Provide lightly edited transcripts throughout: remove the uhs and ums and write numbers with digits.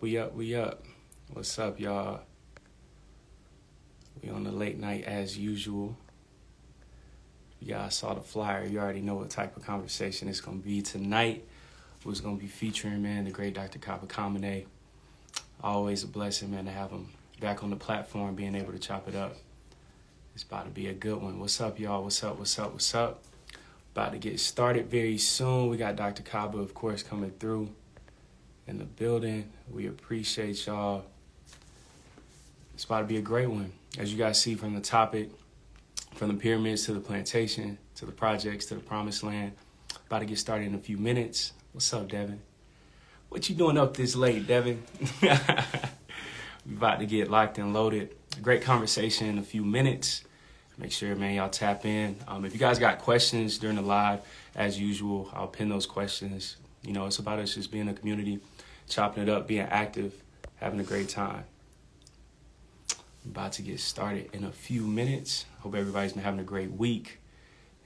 we up. What's up, y'all? We on the late night as usual. Y'all saw the flyer. You already know what type of conversation it's gonna be tonight. Who's gonna be featuring, man, the great Dr. Kaba Kamene. Always a blessing, man, to have him back on the platform, being able to chop it up. It's about to be a good one. What's up, y'all? What's up? What's up? What's up? About to get started very soon. We got Dr. Kaba, of course, coming through in the building. We appreciate y'all. It's about to be a great one. As you guys see from the topic, from the pyramids to the plantation, to the projects, to the promised land. About to get started in a few minutes. What's up, Devin? What you doing up this late, Devin? We about to get locked and loaded. A great conversation in a few minutes. Make sure, man, y'all tap in. If you guys got questions during the live, as usual, I'll pin those questions. You know, it's about us just being a community, chopping it up, being active, having a great time. About to get started in a few minutes. Hope everybody's been having a great week,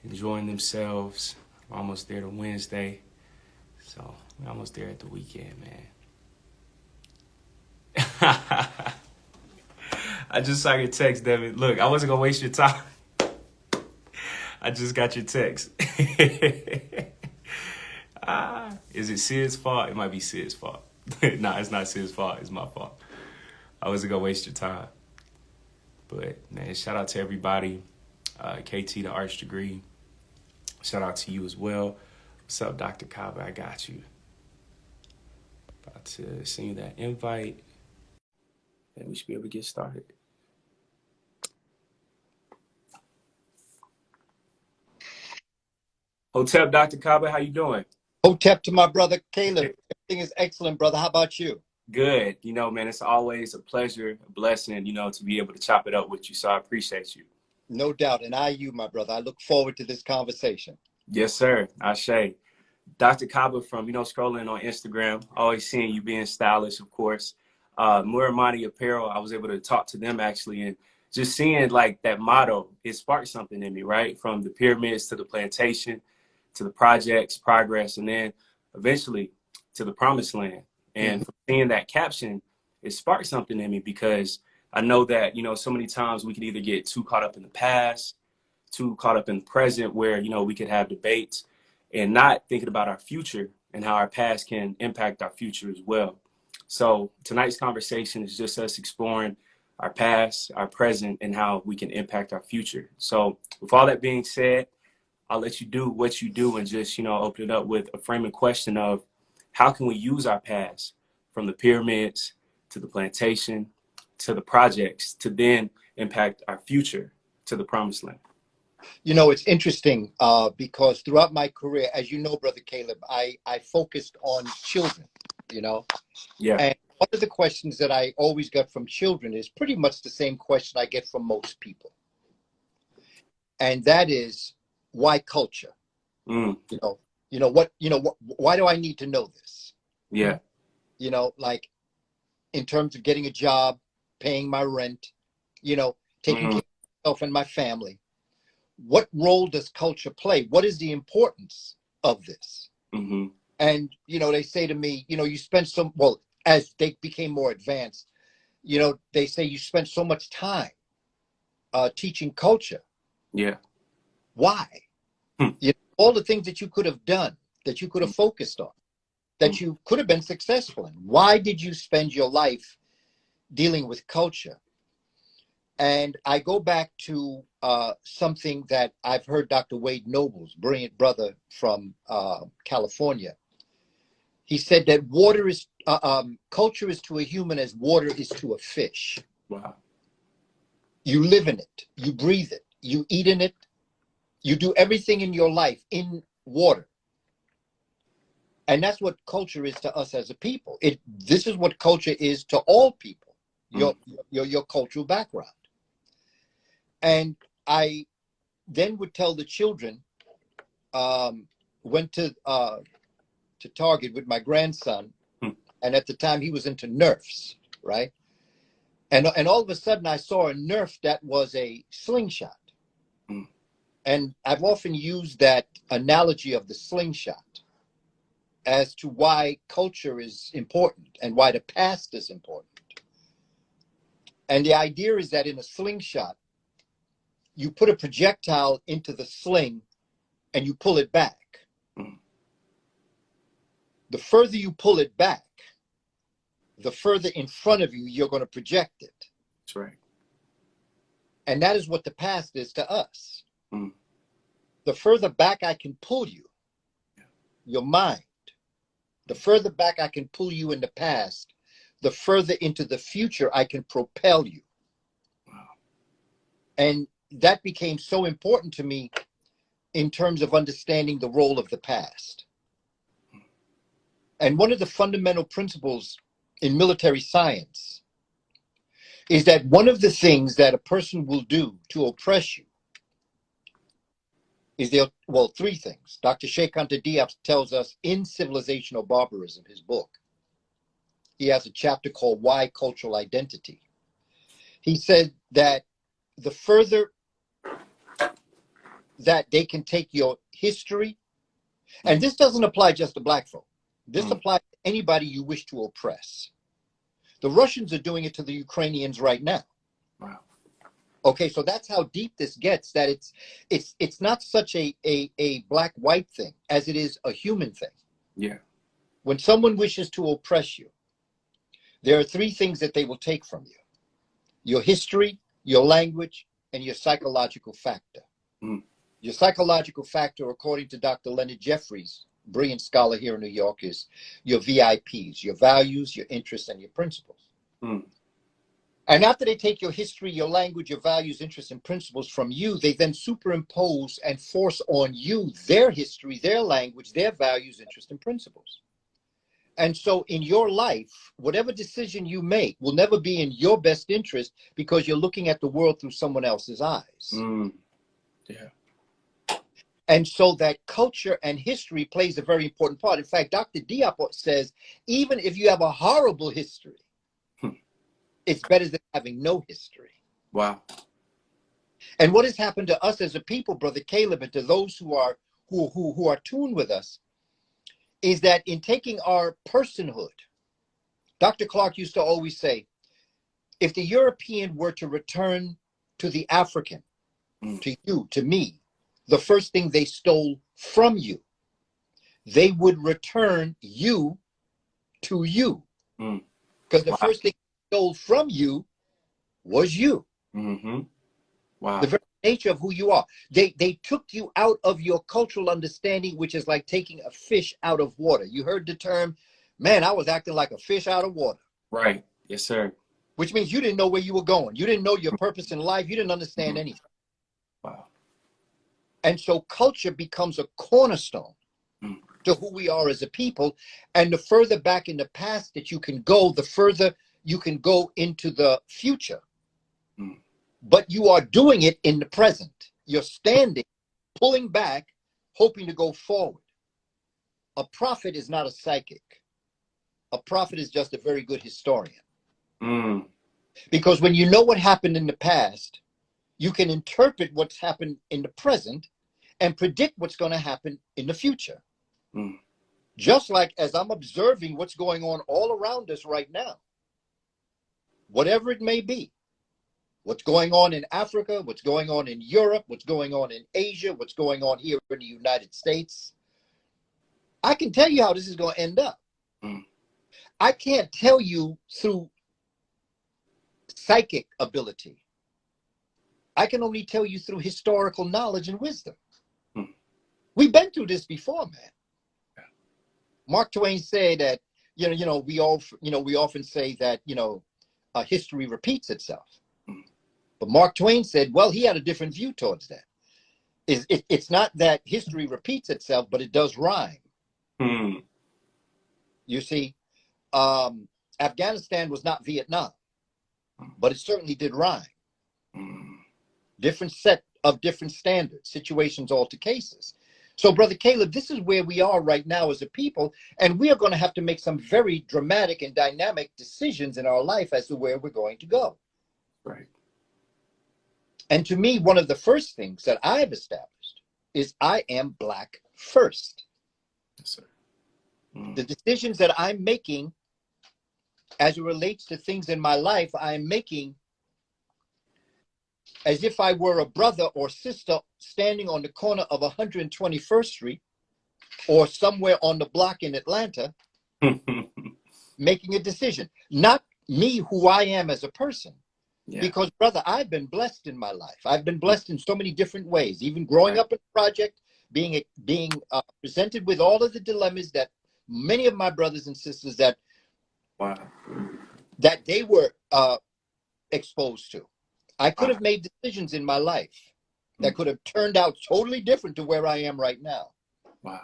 enjoying themselves. We're almost there to Wednesday, so we're almost there at the weekend, man. I just saw your text, Devin. Look, I wasn't gonna waste your time. I just got your text. Is it Sid's fault? It might be Sid's fault. Nah, it's not Sid's fault. It's my fault. I wasn't gonna waste your time. But, man, shout out to everybody. KT, the arts degree. Shout out to you as well. What's up, Dr. Kaba? I got you. About to send you that invite. And we should be able to get started. Hotep, Dr. Kaba, how you doing? Hotep to my brother Caleb. Everything is excellent, brother. How about you? Good. You know, man, it's always a pleasure, a blessing, you know, to be able to chop it up with you. So I appreciate you. No doubt. And you, my brother. I look forward to this conversation. Yes, sir. Ashe. Dr. Kaba from, scrolling on Instagram, always seeing you being stylish, of course. Muramati Apparel, I was able to talk to them actually, and just seeing like that motto, it sparked something in me, right? From the pyramids to the plantation, to the projects, progress, and then eventually to the promised land. And from seeing that caption, it sparked something in me because I know that, so many times we could either get too caught up in the past, too caught up in the present where, we could have debates and not thinking about our future and how our past can impact our future as well. So tonight's conversation is just us exploring our past, our present, and how we can impact our future. So with all that being said, I'll let you do what you do and just, open it up with a framing question of how can we use our past from the pyramids to the plantation to the projects to then impact our future to the promised land? It's interesting because throughout my career, as you know, brother Caleb, I focused on children, Yeah. And one of the questions that I always get from children is pretty much the same question I get from most people. And that is, why culture? Why do I need to know this? Yeah. Like in terms of getting a job, paying my rent, taking care of myself and my family. What role does culture play? What is the importance of this? And, they say to me, you spend as they became more advanced, they say you spent so much time teaching culture. Yeah. Why? All the things that you could have done, that you could have focused on, that you could have been successful in. Why did you spend your life dealing with culture? And I go back to something that I've heard Dr. Wade Noble's brilliant brother from California. He said that culture is to a human as water is to a fish. Wow. You live in it, you breathe it, you eat in it, you do everything in your life in water. And that's what culture is to us as a people. This is what culture is to all people, your cultural background. And I then would tell the children, went to Target with my grandson, and at the time he was into Nerfs, right? And all of a sudden I saw a Nerf that was a slingshot. And I've often used that analogy of the slingshot. as to why culture is important and why the past is important. And the idea is that in a slingshot, you put a projectile into the sling and you pull it back. Mm. The further you pull it back, the further in front of you you're going to project it. That's right. And that is what the past is to us. Mm. The further back I can pull you, your mind, the further back I can pull you in the past, the further into the future I can propel you. Wow. And that became so important to me in terms of understanding the role of the past. And one of the fundamental principles in military science is that one of the things that a person will do to oppress you is three things. Dr. Sheikh Anta Diop tells us in Civilizational Barbarism, his book. He has a chapter called Why Cultural Identity. He said that the further that they can take your history, and this doesn't apply just to black folk. This applies to anybody you wish to oppress. The Russians are doing it to the Ukrainians right now. Wow. Okay, so that's how deep this gets, that it's not such a black-white thing as it is a human thing. Yeah. When someone wishes to oppress you, there are three things that they will take from you: your history, your language, and your psychological factor. Mm. Your psychological factor, according to Dr. Leonard Jeffries, brilliant scholar here in New York, is your VIPs, your values, your interests, and your principles. Mm. And after they take your history, your language, your values, interests, and principles from you, they then superimpose and force on you their history, their language, their values, interests, and principles. And so in your life, whatever decision you make will never be in your best interest because you're looking at the world through someone else's eyes. Mm. Yeah. And so that culture and history plays a very important part. In fact, Dr. Diop says, even if you have a horrible history, it's better than having no history. Wow. And what has happened to us as a people, Brother Caleb, and to those who are tuned with us, is that in taking our personhood, Dr. Clark used to always say, if the European were to return to the African, to you, to me, the first thing they stole from you, they would return you to you. Because the first thing they stole from you was you. Mm-hmm. Wow. The very nature of who you are. They took you out of your cultural understanding, which is like taking a fish out of water. You heard the term, man, I was acting like a fish out of water. Right. Yes, sir. Which means you didn't know where you were going. You didn't know your purpose in life. You didn't understand anything. Wow. And so culture becomes a cornerstone to who we are as a people. And the further back in the past that you can go, the further you can go into the future. But you are doing it in the present. You're standing, pulling back, hoping to go forward. A prophet is not a psychic. A prophet is just a very good historian. Because when you know what happened in the past, you can interpret what's happened in the present and predict what's going to happen in the future. Just like as I'm observing what's going on all around us right now, whatever it may be, what's going on in Africa, what's going on in Europe, what's going on in Asia, what's going on here in the United States, I can tell you how this is going to end up. I can't tell you through psychic ability. I can only tell you through historical knowledge and wisdom. We've been through this before, man. Mark Twain said that, we often say that, history repeats itself. But Mark Twain said, well, he had a different view towards that. It's not that history repeats itself, but it does rhyme. You see, Afghanistan was not Vietnam, but it certainly did rhyme. Different set of different standards, situations, all to cases. So, Brother Caleb, this is where we are right now as a people, and we are going to have to make some very dramatic and dynamic decisions in our life as to where we're going to go. Right. And to me, one of the first things that I've established is I am Black first. Yes, sir. The decisions that I'm making as it relates to things in my life, I'm making as if I were a brother or sister standing on the corner of 121st Street or somewhere on the block in Atlanta, making a decision. Not me, who I am as a person. Yeah. Because, brother, I've been blessed in my life. I've been blessed in so many different ways, even growing up in the project, being presented with all of the dilemmas that many of my brothers and sisters that they were exposed to. I could have made decisions in my life that could have turned out totally different to where I am right now. Wow.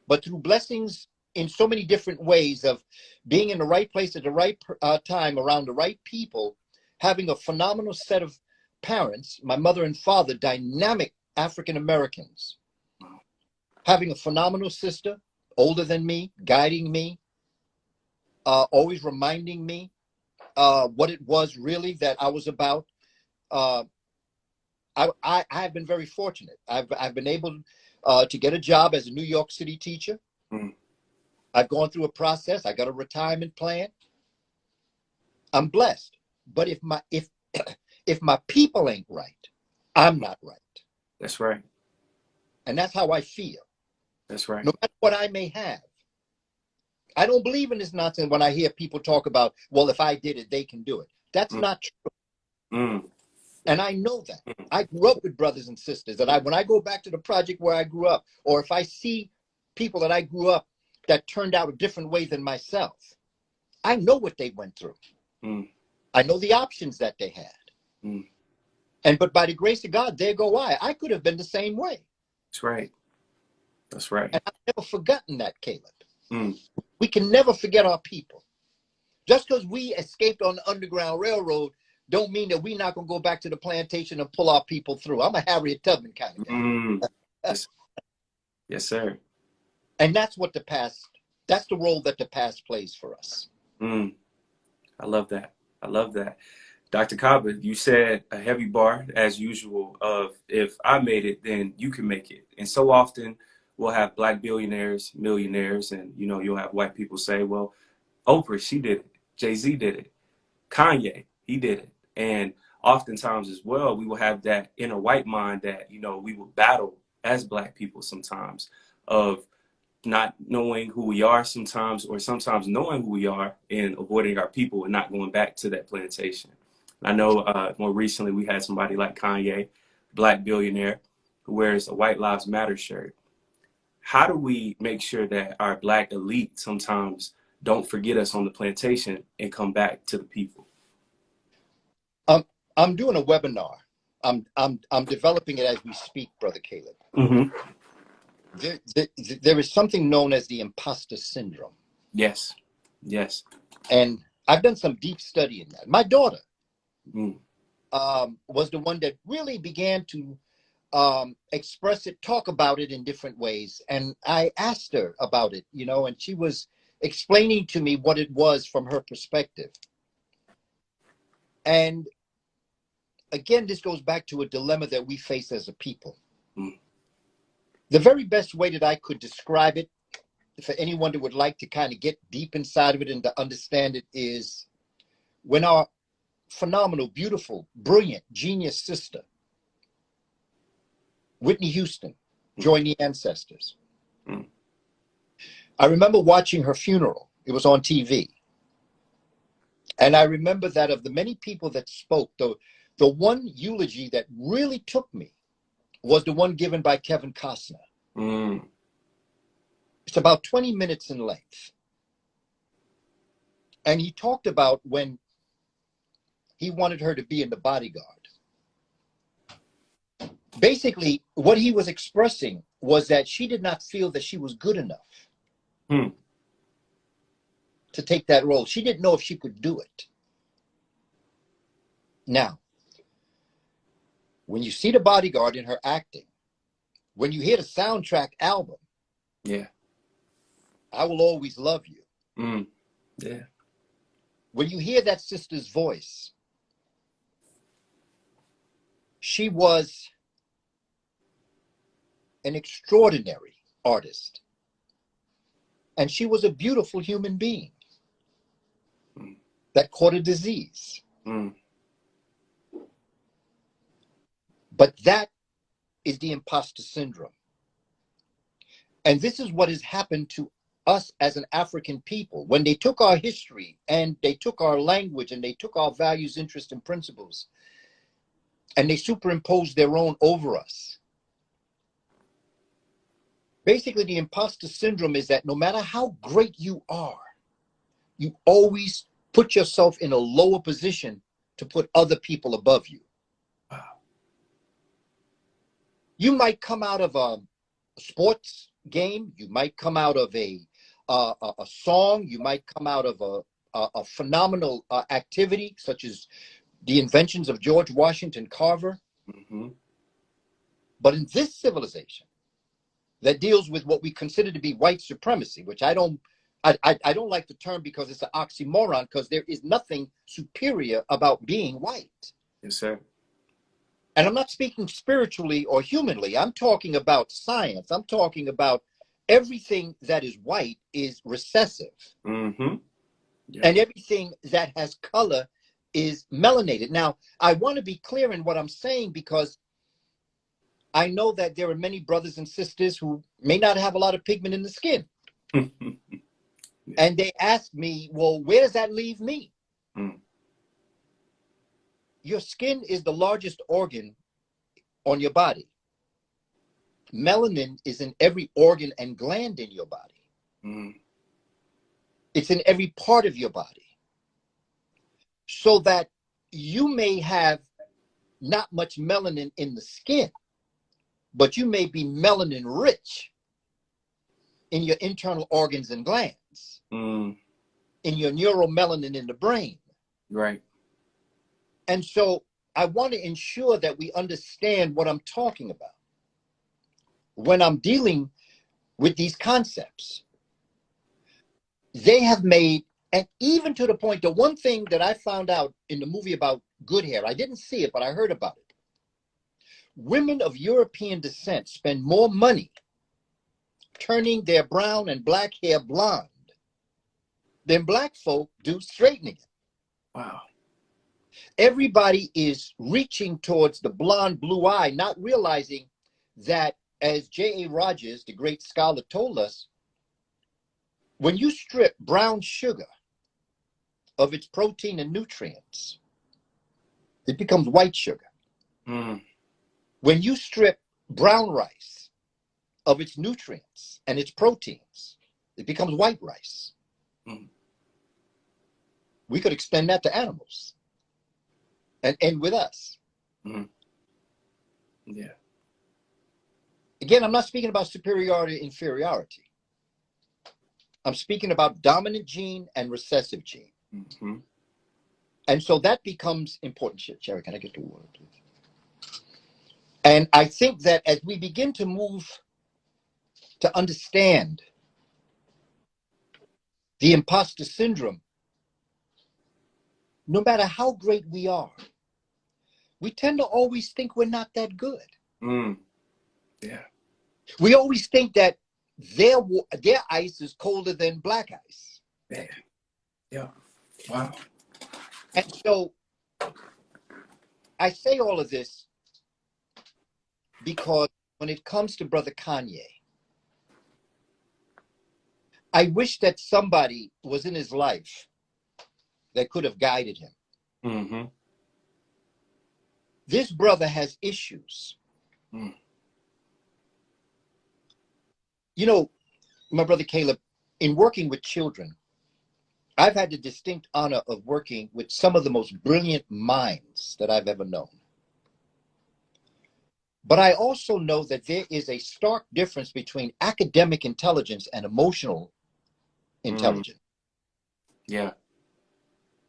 But through blessings in so many different ways of being in the right place at the right time around the right people, having a phenomenal set of parents, my mother and father, dynamic African Americans, having a phenomenal sister, older than me, guiding me, always reminding me what it was really that I was about. I have been very fortunate. I've been able to get a job as a New York City teacher. I've gone through a process. I got a retirement plan. I'm blessed. But if my people ain't right, I'm not right. That's right. And that's how I feel. That's right. No matter what I may have. I don't believe in this nonsense when I hear people talk about, well, if I did it, they can do it. That's not true. And I know that. I grew up with brothers and sisters that when I go back to the project where I grew up, or if I see people that I grew up that turned out a different way than myself, I know what they went through. I know the options that they had. But by the grace of God, there go I. I could have been the same way. That's right. That's right. And I've never forgotten that, Caleb. We can never forget our people. Just because we escaped on the Underground Railroad don't mean that we're not going to go back to the plantation and pull our people through. I'm a Harriet Tubman kind of guy. Yes, sir. And that's what that's the role that the past plays for us. I love that. I love that. Dr. Kaba, you said a heavy bar, as usual, of if I made it, then you can make it. And so often we'll have Black billionaires, millionaires, and, you'll have white people say, well, Oprah, she did it. Jay-Z did it. Kanye, he did it. And oftentimes as well, we will have that inner white mind that, we will battle as Black people sometimes of not knowing who we are sometimes, or sometimes knowing who we are and avoiding our people and not going back to that plantation. I know more recently we had somebody like Kanye, Black billionaire, who wears a White Lives Matter shirt. How do we make sure that our Black elite sometimes don't forget us on the plantation and come back to the people? I'm doing a webinar. I'm developing it as we speak, Brother Caleb. There is something known as the imposter syndrome. Yes. Yes. And I've done some deep study in that. My daughter was the one that really began to express it, talk about it in different ways. And I asked her about it, and she was explaining to me what it was from her perspective. And again, this goes back to a dilemma that we face as a people. The very best way that I could describe it, for anyone that would like to kind of get deep inside of it and to understand it, is when our phenomenal, beautiful, brilliant, genius sister, Whitney Houston, joined the ancestors. I remember watching her funeral. It was on TV. And I remember that of the many people that spoke, the one eulogy that really took me was the one given by Kevin Costner. It's about 20 minutes in length. And he talked about when he wanted her to be in The Bodyguard. Basically, what he was expressing was that she did not feel that she was good enough to take that role. She didn't know if she could do it. Now, when you see The Bodyguard in her acting, when you hear the soundtrack album, I Will Always Love You. When you hear that sister's voice, she was an extraordinary artist. And she was a beautiful human being that caught a disease. But that is the imposter syndrome. And this is what has happened to us as an African people. When they took our history and they took our language and they took our values, interests, and principles, and they superimposed their own over us. Basically, the imposter syndrome is that no matter how great you are, you always put yourself in a lower position to put other people above you. Wow. You might come out of a sports game, you might come out of a song, you might come out of a phenomenal activity such as the inventions of George Washington Carver. But in this civilization that deals with what we consider to be white supremacy, which I don't like the term because it's an oxymoron, because there is nothing superior about being white. Yes, sir. And I'm not speaking spiritually or humanly. I'm talking about science. I'm talking about everything that is white is recessive. Yeah. And everything that has color is melanated. Now, I want to be clear in what I'm saying, because I know that there are many brothers and sisters who may not have a lot of pigment in the skin. Yeah. And they ask me, well, where does that leave me? Your skin is the largest organ on your body. Melanin is in every organ and gland in your body. It's in every part of your body. So that you may have not much melanin in the skin, but you may be melanin rich in your internal organs and glands, in your neuromelanin in the brain. Right. And so I want to ensure that we understand what I'm talking about when I'm dealing with these concepts. They have made, and even to the point, the one thing that I found out in the movie about good hair, I didn't see it, but I heard about it. Women of European descent spend more money turning their brown and black hair blonde than black folk do straightening it. Wow. Everybody is reaching towards the blonde blue eye, not realizing that, as J.A. Rogers, the great scholar, told us, when you strip brown sugar of its protein and nutrients, it becomes white sugar. When you strip brown rice of its nutrients and its proteins, it becomes white rice. We could extend that to animals and end with us. Yeah. Again, I'm not speaking about superiority, inferiority. I'm speaking about dominant gene and recessive gene. And so that becomes important. Sherry, can I get the water, please? And I think that as we begin to move to understand the imposter syndrome, no matter how great we are, we tend to always think we're not that good. Yeah. We always think that their ice is colder than black ice. Yeah. Yeah. Wow. And so I say all of this because when it comes to Brother Kanye, I wish that somebody was in his life that could have guided him. This brother has issues. You know, my brother Caleb, in working with children, I've had the distinct honor of working with some of the most brilliant minds that I've ever known. But I also know that there is a stark difference between academic intelligence and emotional intelligence. Yeah.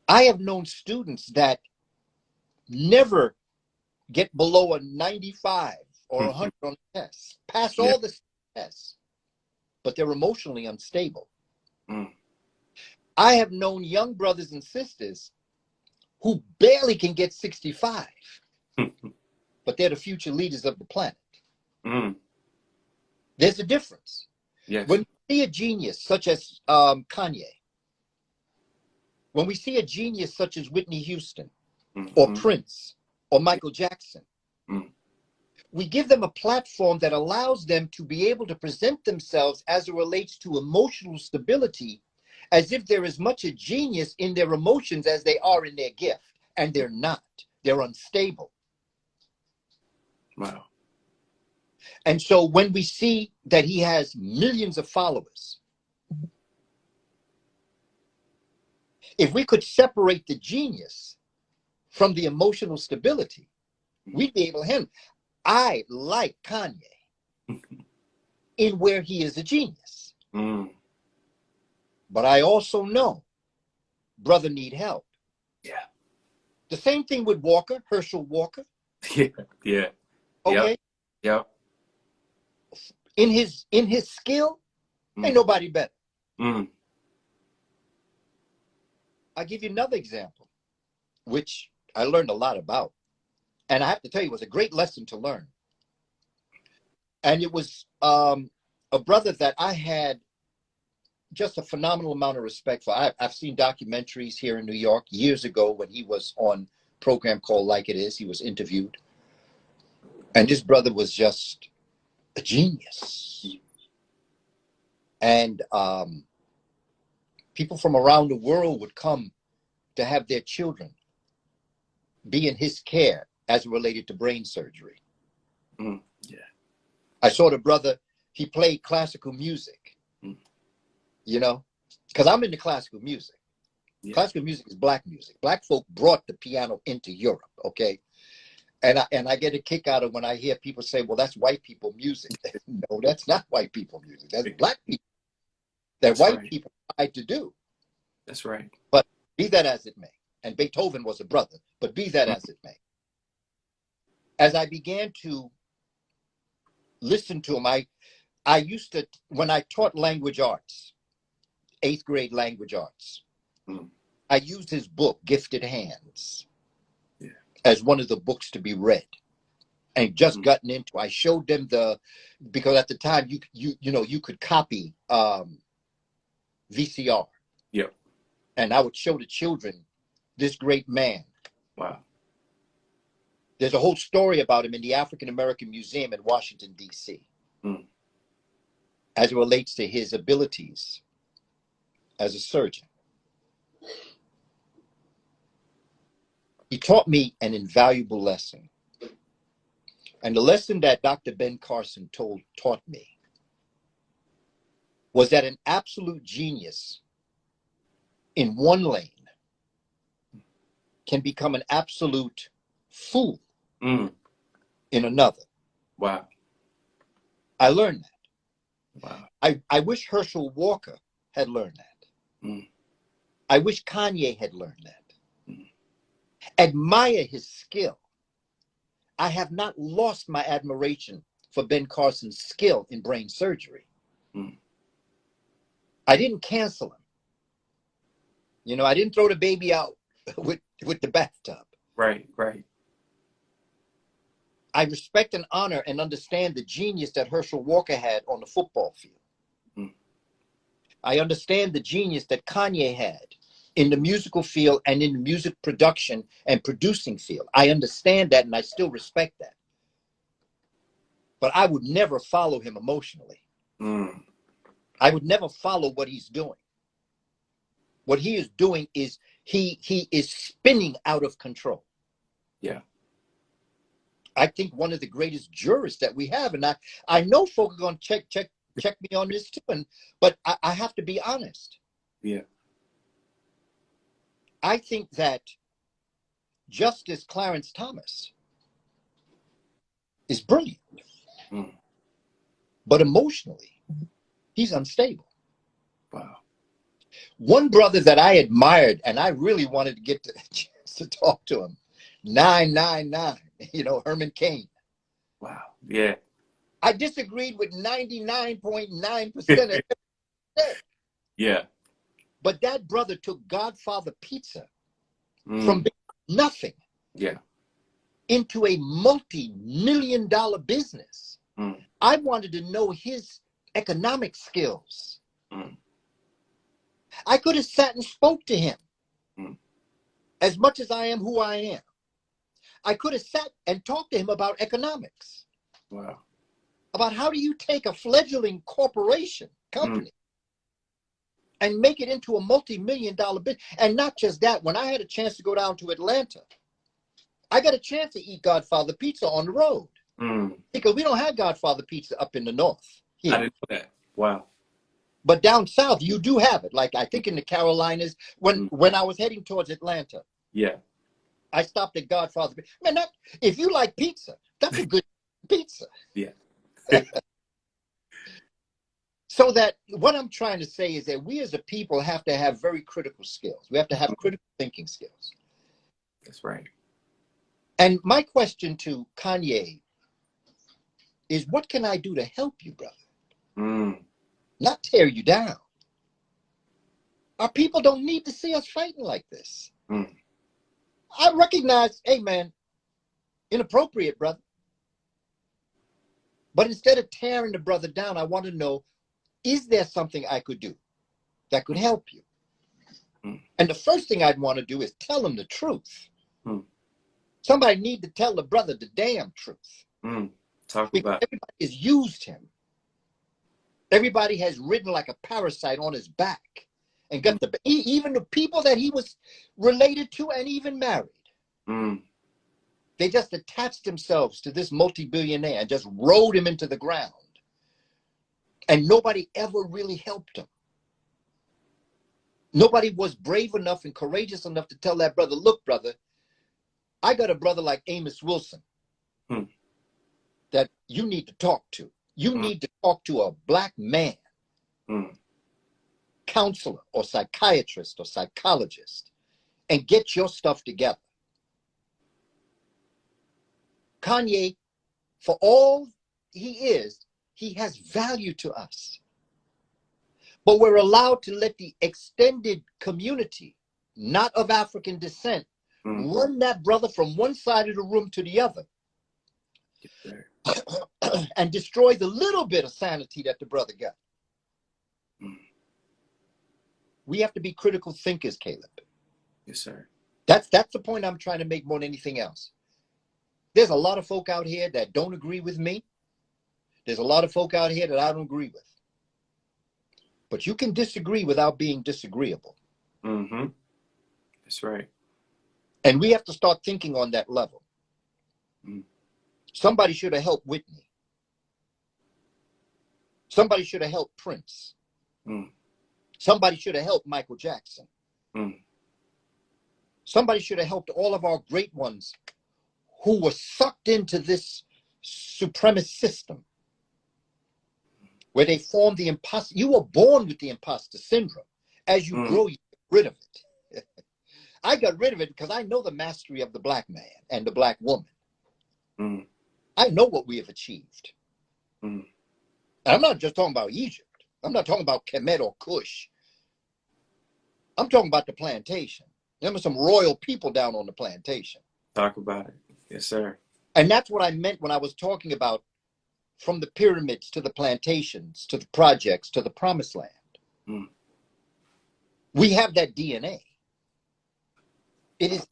I have known students that never get below a 95 or 100 on the test, pass all the tests, but they're emotionally unstable. I have known young brothers and sisters who barely can get 65, but they're the future leaders of the planet. There's a difference. Yes. When you see a genius such as Kanye, when we see a genius such as Whitney Houston or Prince or Michael Jackson, we give them a platform that allows them to be able to present themselves as it relates to emotional stability, as if they're as much a genius in their emotions as they are in their gift. And they're not. They're unstable. Wow. And so when we see that he has millions of followers, if we could separate the genius from the emotional stability, we'd be able to handle. I like Kanye in where he is a genius. But I also know brother need help. Yeah. The same thing with Walker, Herschel Walker. Yeah. Yeah. Okay. Yep. In his skill, ain't nobody better. I'll give you another example, which I learned a lot about. And I have to tell you, it was a great lesson to learn. And it was a brother that I had just a phenomenal amount of respect for. I've seen documentaries here in New York years ago when he was on a program called Like It Is. He was interviewed. And this brother was just a genius. And people from around the world would come to have their children be in his care as it related to brain surgery. Yeah. I saw the brother, he played classical music, you know, because I'm into classical music. Yeah. Classical music is black music. Black folk brought the piano into Europe, okay? And I get a kick out of when I hear people say, well, that's white people music. No, that's not white people music. That's black people. That white people tried to do. That's right. But be that as it may, and Beethoven was a brother, but be that as it may. As I began to listen to him, I used to, when I taught language arts, 8th grade language arts, I used his book, Gifted Hands, as one of the books to be read. And just gotten into, I showed them because at the time you could copy VCR. Yep. And I would show the children this great man. Wow. There's a whole story about him in the African American Museum in Washington, D.C. As it relates to his abilities as a surgeon. He taught me an invaluable lesson. And the lesson that Dr. Ben Carson taught me was that an absolute genius in one lane can become an absolute fool in another. Wow. I learned that. Wow. I wish Herschel Walker had learned that. I wish Kanye had learned that. Admire his skill. I have not lost my admiration for Ben Carson's skill in brain surgery. I didn't cancel him. You know, I didn't throw the baby out with the bathtub. Right, right. I respect and honor and understand the genius that Herschel Walker had on the football field. I understand the genius that Kanye had in the musical field and in the music production and producing field. I understand that and I still respect that. But I would never follow him emotionally. I would never follow what he's doing. What he is doing is he is spinning out of control. Yeah. I think one of the greatest jurists that we have, and I know folk are going to check me on this too, but I have to be honest. Yeah. I think that Justice Clarence Thomas is brilliant, but emotionally, he's unstable. Wow. One brother that I admired, and I really wanted to get to talk to him, 999, Herman Cain. Wow. Yeah. I disagreed with 99.9% of everything. Yeah. But that brother took Godfather Pizza from nothing into a multi-million-dollar business. I wanted to know his economic skills. Mm. I could have sat and spoke to him. Mm. As much as I am who I am, I could have sat and talked to him about economics. Wow. About how do you take a fledgling corporation, company, and make it into a multi-million-dollar business. And not just that, when I had a chance to go down to Atlanta, I got a chance to eat Godfather pizza on the road. Because we don't have Godfather pizza up in the north here. I didn't know that. Wow. But down south, you do have it. Like I think in the Carolinas, when I was heading towards Atlanta, yeah, I stopped at Godfather. Man, if you like pizza, that's a good pizza. Yeah. So that what I'm trying to say is that we as a people have to have very critical skills. We have to have critical thinking skills. That's right. And my question to Kanye is, what can I do to help you, brother? Not tear you down. Our people don't need to see us fighting like this. I recognize, hey, man, inappropriate, brother. But instead of tearing the brother down, I want to know, is there something I could do that could help you? And the first thing I'd want to do is tell him the truth. Somebody need to tell the brother the damn truth. Because everybody has used him. Everybody has ridden like a parasite on his back and got even the people that he was related to and even married. They just attached themselves to this multi-billionaire and just rode him into the ground. And nobody ever really helped him. Nobody was brave enough and courageous enough to tell that brother, look, brother, I got a brother like Amos Wilson that you need to talk to. You need to talk to a black man, counselor or psychiatrist or psychologist, and get your stuff together. Kanye, for all he is, he has value to us. But we're allowed to let the extended community, not of African descent, run that brother from one side of the room to the other. And destroy the little bit of sanity that the brother got. We have to be critical thinkers, Caleb. Yes, sir. That's the point I'm trying to make more than anything else. There's a lot of folk out here that don't agree with me. There's a lot of folk out here that I don't agree with. But you can disagree without being disagreeable. That's right. And we have to start thinking on that level. Somebody should have helped Whitney. Somebody should have helped Prince. Somebody should have helped Michael Jackson. Somebody should have helped all of our great ones who were sucked into this supremacist system where they formed the imposter. You were born with the imposter syndrome. As you grow, you get rid of it. I got rid of it because I know the mastery of the black man and the black woman. I know what we have achieved. And I'm not just talking about Egypt. I'm not talking about Kemet or Kush. I'm talking about the plantation. There were some royal people down on the plantation. Talk about it. Yes, sir. And that's what I meant when I was talking about from the pyramids to the plantations, to the projects, to the promised land. We have that DNA. It is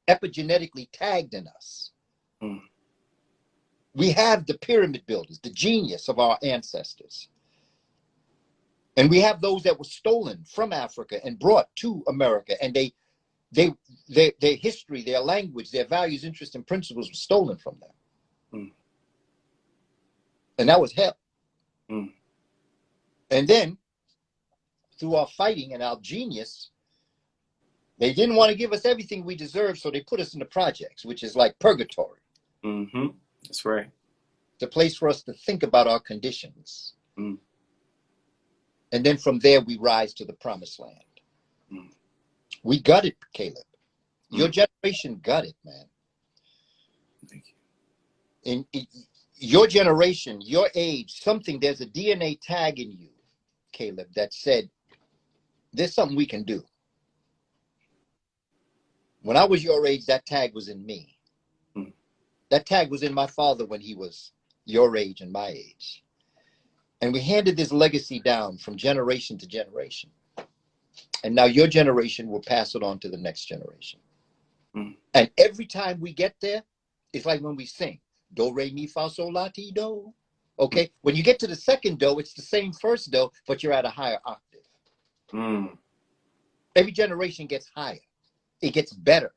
epigenetically tagged in us. We have the pyramid builders, the genius of our ancestors. And we have those that were stolen from Africa and brought to America. And their history, their language, their values, interests, and principles were stolen from them. And that was hell. And then, through our fighting and our genius, they didn't want to give us everything we deserved, so they put us in the projects, which is like purgatory. That's right. It's a place for us to think about our conditions. And then from there, we rise to the promised land. We got it, Caleb. Your generation got it, man. Thank you. In your generation, your age, there's a DNA tag in you, Caleb, that said, there's something we can do. When I was your age, that tag was in me. That tag was in my father when he was your age and my age. And we handed this legacy down from generation to generation. And now your generation will pass it on to the next generation. Mm. And every time we get there, it's like when we sing, do, re, mi, fa, sol, la, ti, do. Okay? Mm. When you get to the second do, it's the same first do, but you're at a higher octave. Mm. Every generation gets higher. It gets better.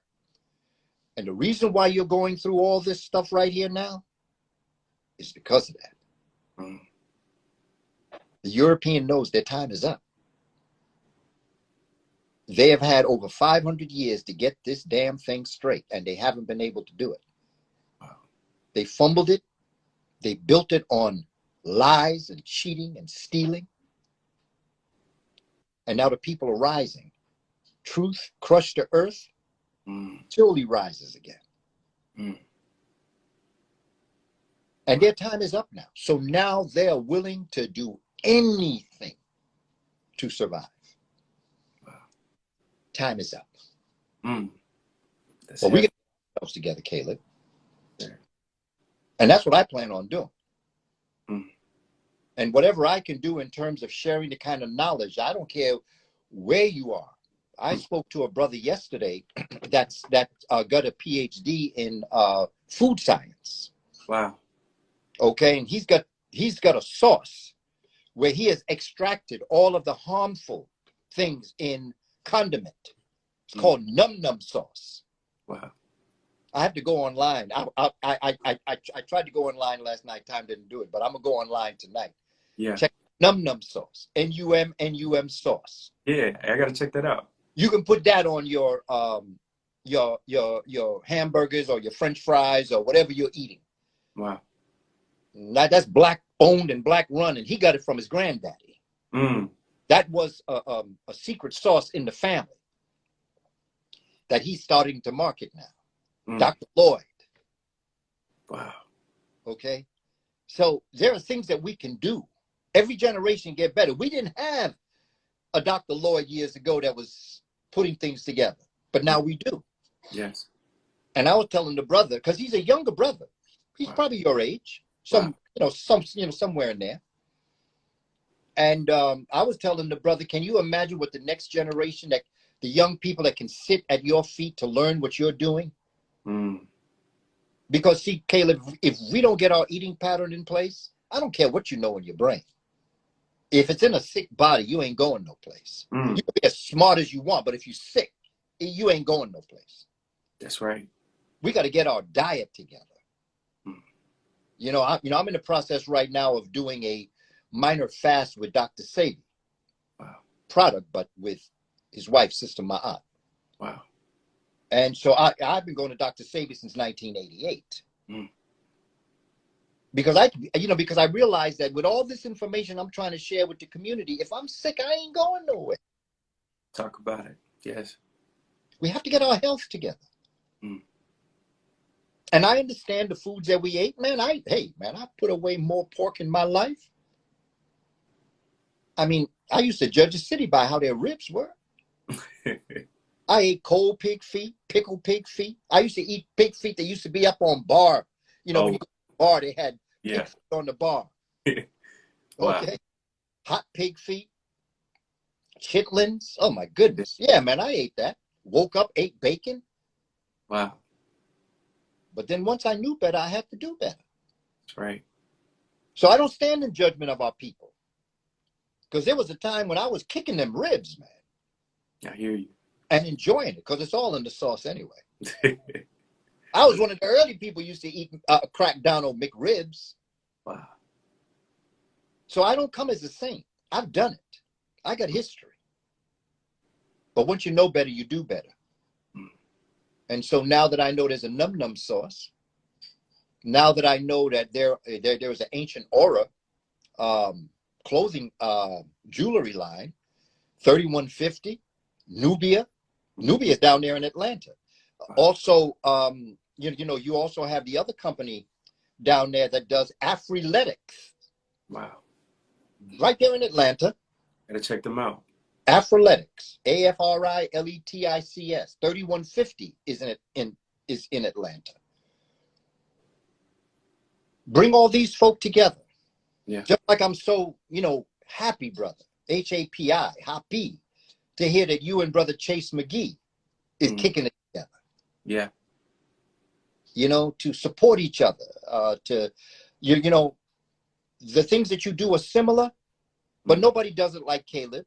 And the reason why you're going through all this stuff right here now is because of that. Mm. The European knows their time is up. They have had over 500 years to get this damn thing straight, and they haven't been able to do it. Wow. They fumbled it. They built it on lies and cheating and stealing. And now the people are rising. Truth crushed to earth, surely rises again. Mm. And their time is up now. So now they're willing to do anything to survive. Wow. Time is up. Mm. Well, we get ourselves together, Caleb. Yeah. And that's what I plan on doing. Mm. And whatever I can do in terms of sharing the kind of knowledge, I don't care where you are. I spoke to a brother yesterday that got a PhD in food science. Wow. Okay, and he's got a sauce where he has extracted all of the harmful things in condiment. It's called num num sauce. Wow. I have to go online. I tried to go online last night. Time didn't do it, but I'm gonna go online tonight. Yeah. Check num num sauce. NUM sauce. Yeah, I gotta check that out. You can put that on your hamburgers or your French fries or whatever you're eating. Wow. That's black owned and black run, and he got it from his granddaddy. Mm. That was a secret sauce in the family that he's starting to market now. Mm. Dr. Lloyd. Wow. Okay, so there are things that we can do. Every generation get better. We didn't have a Dr. Lloyd years ago that was putting things together, but now we do. Yes. And I was telling the brother, because he's a younger brother. He's probably your age, somewhere in there. And I was telling the brother, can you imagine what the next generation, that the young people that can sit at your feet to learn what you're doing? Mm. Because see, Caleb, if we don't get our eating pattern in place, I don't care what you know in your brain. If it's in a sick body, you ain't going no place. Mm. You can be as smart as you want, but if you're sick, you ain't going no place. That's right. We got to get our diet together. Mm. I'm in the process right now of doing a minor fast with Dr. Sebi. Wow. Product, but with his wife, Sister Ma'at. Wow. And so I've been going to Dr. Sebi since 1988. Mm. Because I realized that with all this information I'm trying to share with the community, if I'm sick, I ain't going nowhere. Talk about it. Yes. We have to get our health together. Mm. And I understand the foods that we ate, man. I put away more pork in my life. I mean, I used to judge a city by how their ribs were. I ate cold pig feet, pickled pig feet. I used to eat pig feet that used to be up on bar. When you go to the bar, they had pig feet on the bar. Wow. Okay. Hot pig feet, chitlins. Oh my goodness. Yeah, man, I ate that. Woke up, ate bacon. Wow. But then once I knew better, I had to do better. That's right. So I don't stand in judgment of our people. Because there was a time when I was kicking them ribs, man. I hear you. And enjoying it, because it's all in the sauce anyway. I was one of the early people who used to eat crack down on McRibs. Wow. So I don't come as a saint. I've done it. I got history. But once you know better, you do better. Mm. And so now that I know there's a num num sauce, now that I know that there is an ancient aura clothing jewelry line, 3150, Nubia. Nubia is down there in Atlanta. Wow. Also, you also have the other company down there that does Afriletics. Wow. Right there in Atlanta. Gotta check them out. Afriletics, AFRILETICS, 3150 is in Atlanta. Bring all these folk together. Yeah. Just like I'm so, happy, brother, HAPI, happy, to hear that you and brother Chase McGee is kicking it together. Yeah. To support each other, the things that you do are similar, but nobody does it like Caleb,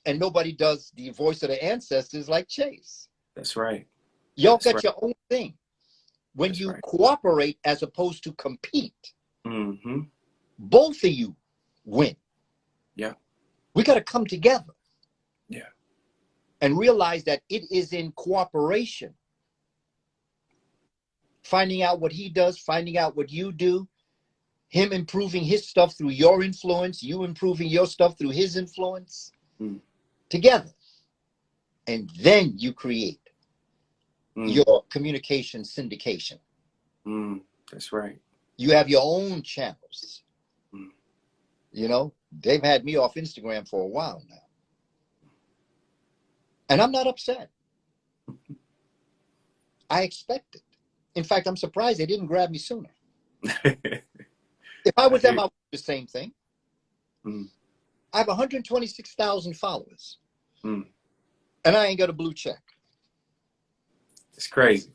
and nobody does the voice of the ancestors like Chase. That's right. Y'all That's got right. your own thing. When That's you right. cooperate as opposed to compete, Mm-hmm. both of you win. Yeah. We got to come together. Yeah. And realize that it is in cooperation. Finding out what he does, finding out what you do, him improving his stuff through your influence, you improving your stuff through his influence, together. And then you create your communication syndication. That's right. You have your own channels. They've had me off Instagram for a while now. And I'm not upset. I expect it. In fact, I'm surprised they didn't grab me sooner. If I was them, I would do the same thing. I have 126,000 followers. And I ain't got a blue check. It's crazy.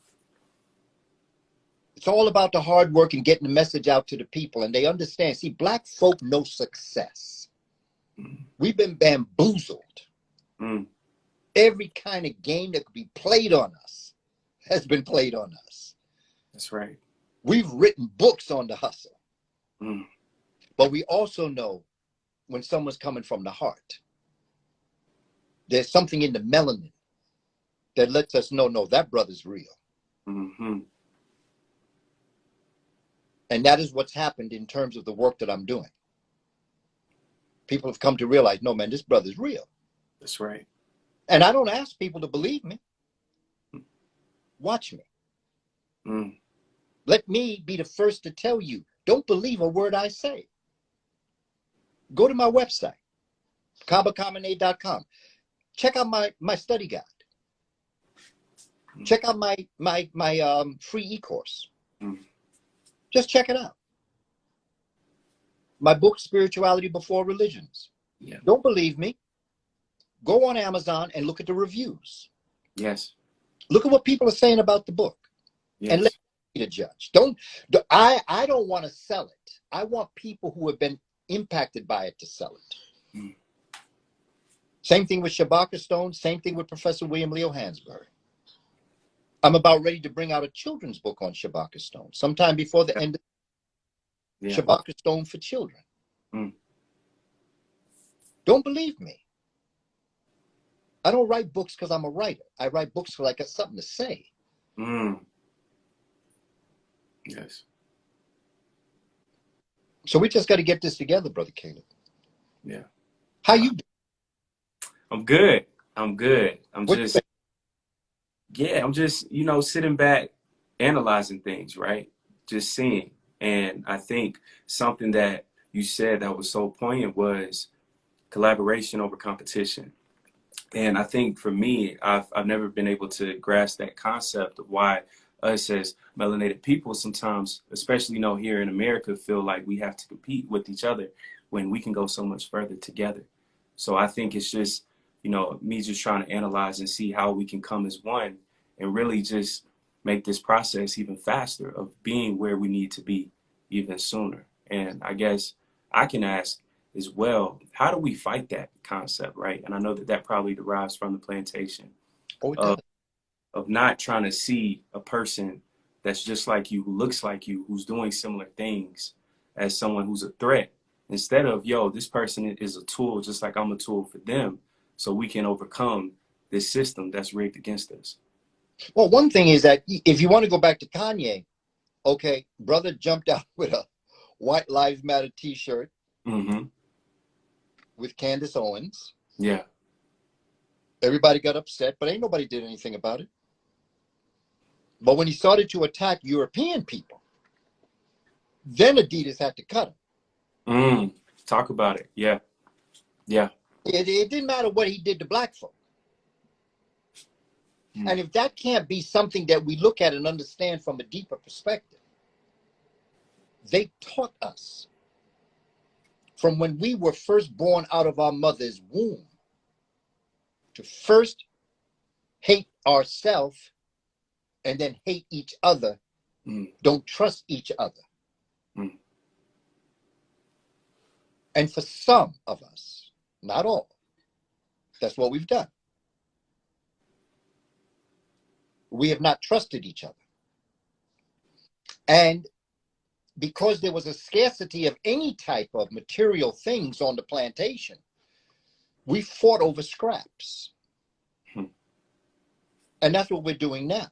It's all about the hard work and getting the message out to the people. And they understand. See, Black folk know success. We've been bamboozled. Every kind of game that could be played on us has been played on us. That's right. We've written books on the hustle. But we also know when someone's coming from the heart. There's something in the melanin that lets us know, no, that brother's real. And that is what's happened in terms of the work that I'm doing. People have come to realize, no, man, this brother's real. That's right. And I don't ask people to believe me. Watch me. Let me be the first to tell you, don't believe a word I say. Go to my website, kabakamene.com. Check out my study guide. Check out my free e-course. Just check it out. My book, Spirituality Before Religions. Yeah. Don't believe me? Go on Amazon and look at the reviews. Yes. Look at what people are saying about the book. Yes. And let me be the judge. I don't want to sell it. I want people who have been impacted by it to sell it. Same thing with Shabaka Stone. Same thing with Professor William Leo Hansberry. I'm about ready to bring out a children's book on Shabaka Stone sometime before the end of Shabaka Stone for children. Don't believe me. I don't write books because I'm a writer. I write books because I got something to say. Yes. So we just got to get this together, Brother Caleb. Yeah. How you doing? I'm good. I'm just sitting back, analyzing things, right? Just seeing. And I think something that you said that was so poignant was collaboration over competition. And I think for me, I've never been able to grasp that concept of why us as melanated people sometimes, especially, here in America, feel like we have to compete with each other when we can go so much further together. So I think it's just, me just trying to analyze and see how we can come as one and really just make this process even faster of being where we need to be even sooner. And I guess I can ask as well, how do we fight that concept, right? And I know that probably derives from the plantation of not trying to see a person that's just like you, who looks like you, who's doing similar things as someone who's a threat. Instead of, this person is a tool just like I'm a tool for them, so we can overcome this system that's rigged against us. Well, one thing is that if you want to go back to Kanye, okay, brother jumped out with a White Lives Matter t-shirt with Candace Owens. Yeah. Everybody got upset, but ain't nobody did anything about it. But when he started to attack European people, then Adidas had to cut him. Talk about it. Yeah. Yeah. It didn't matter what he did to black folk. And if that can't be something that we look at and understand from a deeper perspective, they taught us from when we were first born out of our mother's womb, to first hate ourselves and then hate each other, don't trust each other. And for some of us, not all, that's what we've done. We have not trusted each other. And because there was a scarcity of any type of material things on the plantation, we fought over scraps. And that's what we're doing now.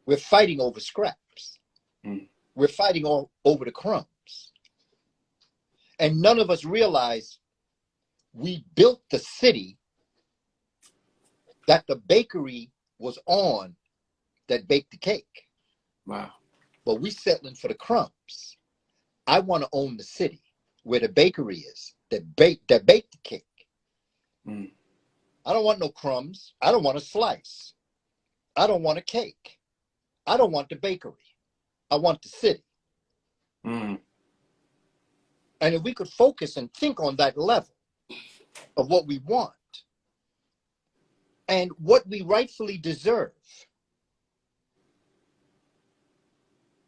We're fighting over scraps. We're fighting all over the crumbs. And none of us realize we built the city that the bakery was on that baked the cake. Wow. But we settling for the crumbs. I want to own the city where the bakery is that baked the cake. I don't want no crumbs. I don't want a slice. I don't want a cake. I don't want the bakery. I want the city. And if we could focus and think on that level of what we want and what we rightfully deserve,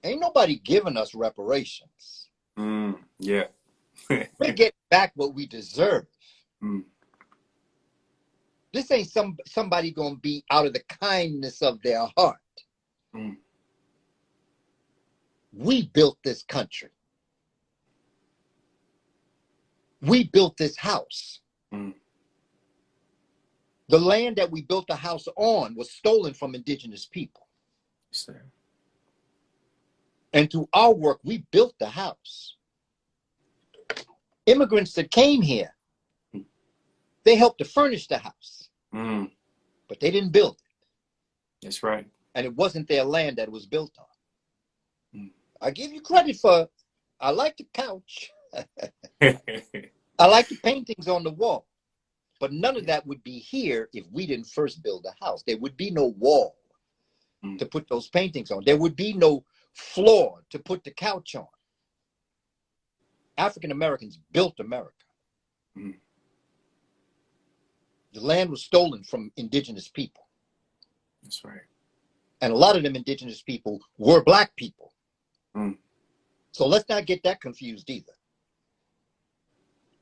ain't nobody giving us reparations. Yeah. We're getting back what we deserve. This ain't somebody gonna be out of the kindness of their heart. We built this country. We built this house. The land that we built the house on was stolen from indigenous people. Sir. And through our work, we built the house. Immigrants that came here, they helped to furnish the house, but they didn't build it. That's right. And it wasn't their land that it was built on. I give you credit for, I like the couch. I like the paintings on the wall, but none of that would be here if we didn't first build a house. There would be no wall to put those paintings on. There would be no floor to put the couch on. African Americans built America. The land was stolen from indigenous people. That's right. And a lot of them indigenous people were Black people. So let's not get that confused either.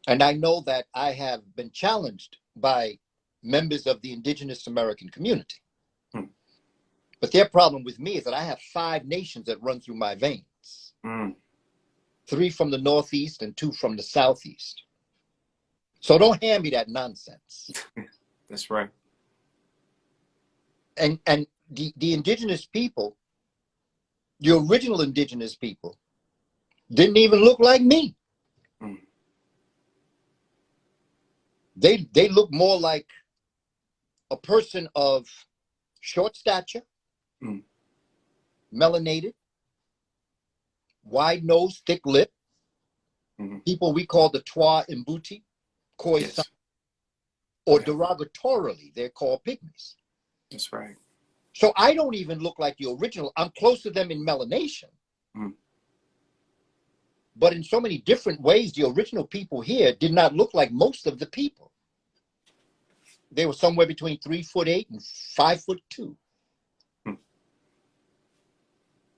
And I know that I have been challenged by members of the indigenous American community. But their problem with me is that I have 5 nations that run through my veins. 3 from the Northeast and 2 from the Southeast. So don't hand me that nonsense. That's right. And the indigenous people, the original indigenous people, didn't even look like me. They look more like a person of short stature, melanated, wide nose, thick lip, people we call the Twa Mbuti, Khoisan, or derogatorily, they're called pygmies. That's right. So I don't even look like the original. I'm close to them in melanation. But in so many different ways, the original people here did not look like most of the people. They were somewhere between 3'8" and 5'2".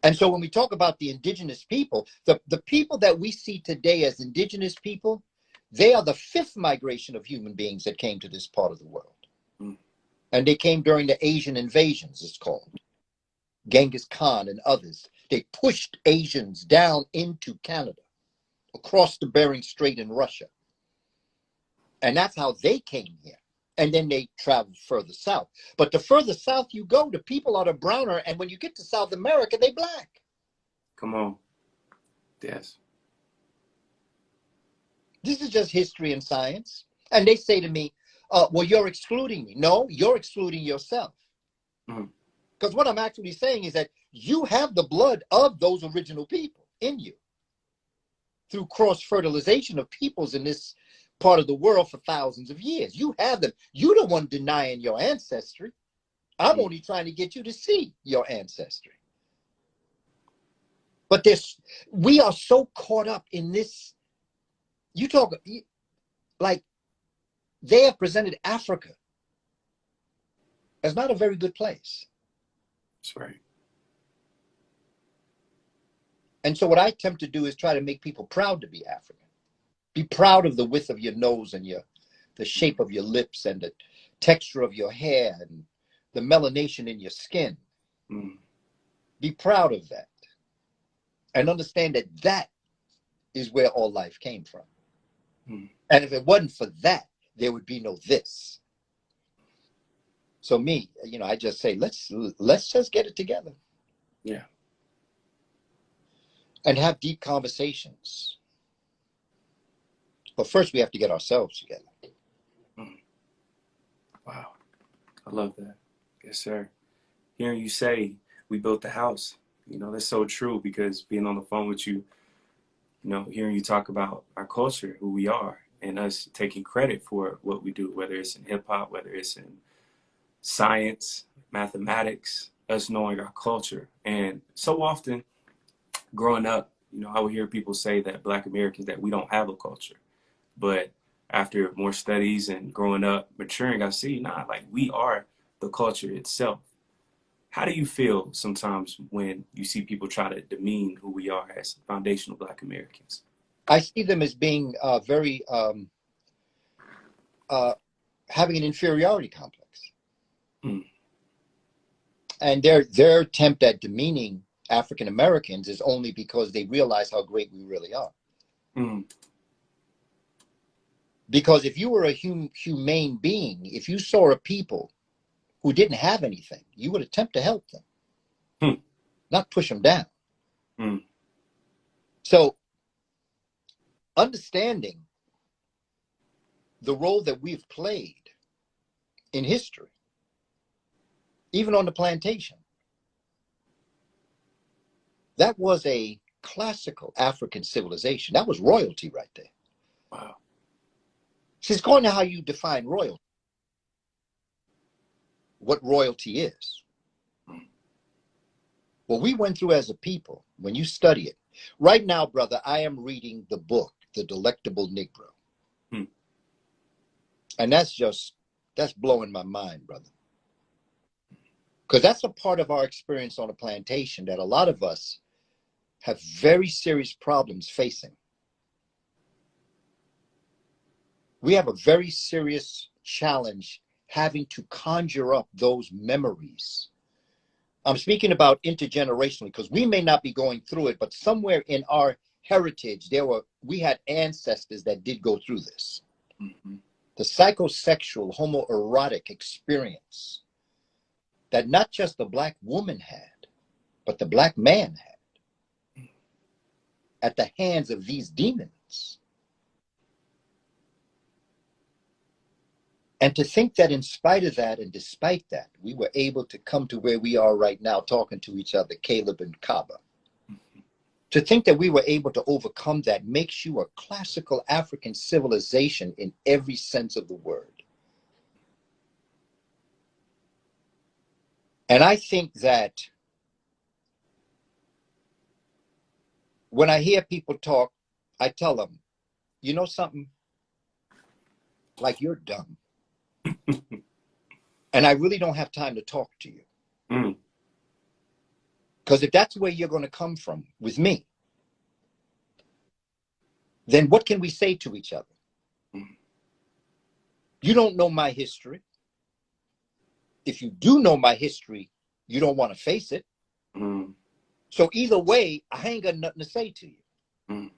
And so when we talk about the indigenous people, the people that we see today as indigenous people, they are the 5th migration of human beings that came to this part of the world. And they came during the Asian invasions, it's called. Genghis Khan and others. They pushed Asians down into Canada, across the Bering Strait in Russia. And that's how they came here. And then they traveled further south. But the further south you go, the people are the browner. And when you get to South America, they Black. Come on. Yes. This is just history and science. And they say to me, well, you're excluding me. No, you're excluding yourself. Because what I'm actually saying is that you have the blood of those original people in you through cross-fertilization of peoples in this part of the world for thousands of years. You have them. You're the one denying your ancestry. I'm only trying to get you to see your ancestry. But we are so caught up in this You talk like they have presented Africa as not a very good place. That's right. And so what I attempt to do is try to make people proud to be African. Be proud of the width of your nose and the shape of your lips and the texture of your hair and the melanation in your skin. Mm. Be proud of that. And understand that that is where all life came from. Mm. And if it wasn't for that, there would be no this. So me, I just say, let's just get it together. Yeah. And have deep conversations. But first we have to get ourselves together. Mm. Wow. I love that. Yes, sir. Hearing you say we built the house, that's so true, because being on the phone with you, hearing you talk about our culture, who we are, and us taking credit for what we do, whether it's in hip hop, whether it's in science, mathematics, us knowing our culture. And so often growing up, I would hear people say that Black Americans, that we don't have a culture. But after more studies and growing up, maturing, I see, like we are the culture itself. How do you feel sometimes when you see people try to demean who we are as foundational Black Americans? I see them as being very having an inferiority complex. Mm. And their attempt at demeaning African Americans is only because they realize how great we really are. Mm. Because if you were a humane being, if you saw a people who didn't have anything, you would attempt to help them, not push them down. Mm. So understanding the role that we've played in history, even on the plantation, that was a classical African civilization. That was royalty right there. Wow. See, it's going to how you define royalty, what royalty is. What we went through as a people, when you study it. Right now, brother, I am reading the book, The Delectable Negro. Hmm. And that's blowing my mind, brother. Because that's a part of our experience on a plantation that a lot of us have very serious problems facing. We have a very serious challenge having to conjure up those memories. I'm speaking about intergenerationally, because we may not be going through it, but somewhere in our heritage, we had ancestors that did go through this. Mm-hmm. The psychosexual, homoerotic experience that not just the Black woman had, but the Black man had at the hands of these demons. And to think that in spite of that and despite that, we were able to come to where we are right now, talking to each other, Caleb and Kaba. To think that we were able to overcome that makes you a classical African civilization in every sense of the word. And I think that when I hear people talk, I tell them, you know something? Like, you're dumb. And I really don't have time to talk to you. Mm. Because if that's where you're going to come from with me, then what can we say to each other? Mm. You don't know my history. If you do know my history, you don't want to face it. Mm. So either way, I ain't got nothing to say to you.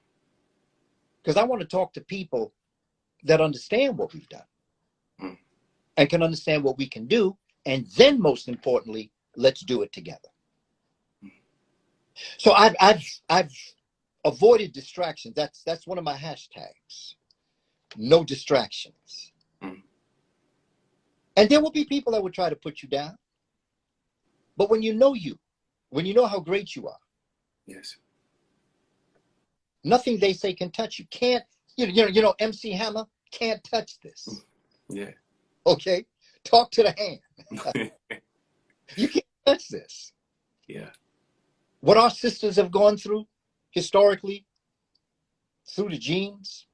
Because I want to talk to people that understand what we've done and can understand what we can do. And then most importantly, let's do it together. So I've avoided distractions. That's one of my hashtags. No distractions. And there will be people that will try to put you down. But when you know how great you are, Yes, nothing they say can touch you. Can't, MC Hammer can't touch this. yeah. Okay? Talk to the hand. You can't touch this. Yeah. What our sisters have gone through historically, through the genes,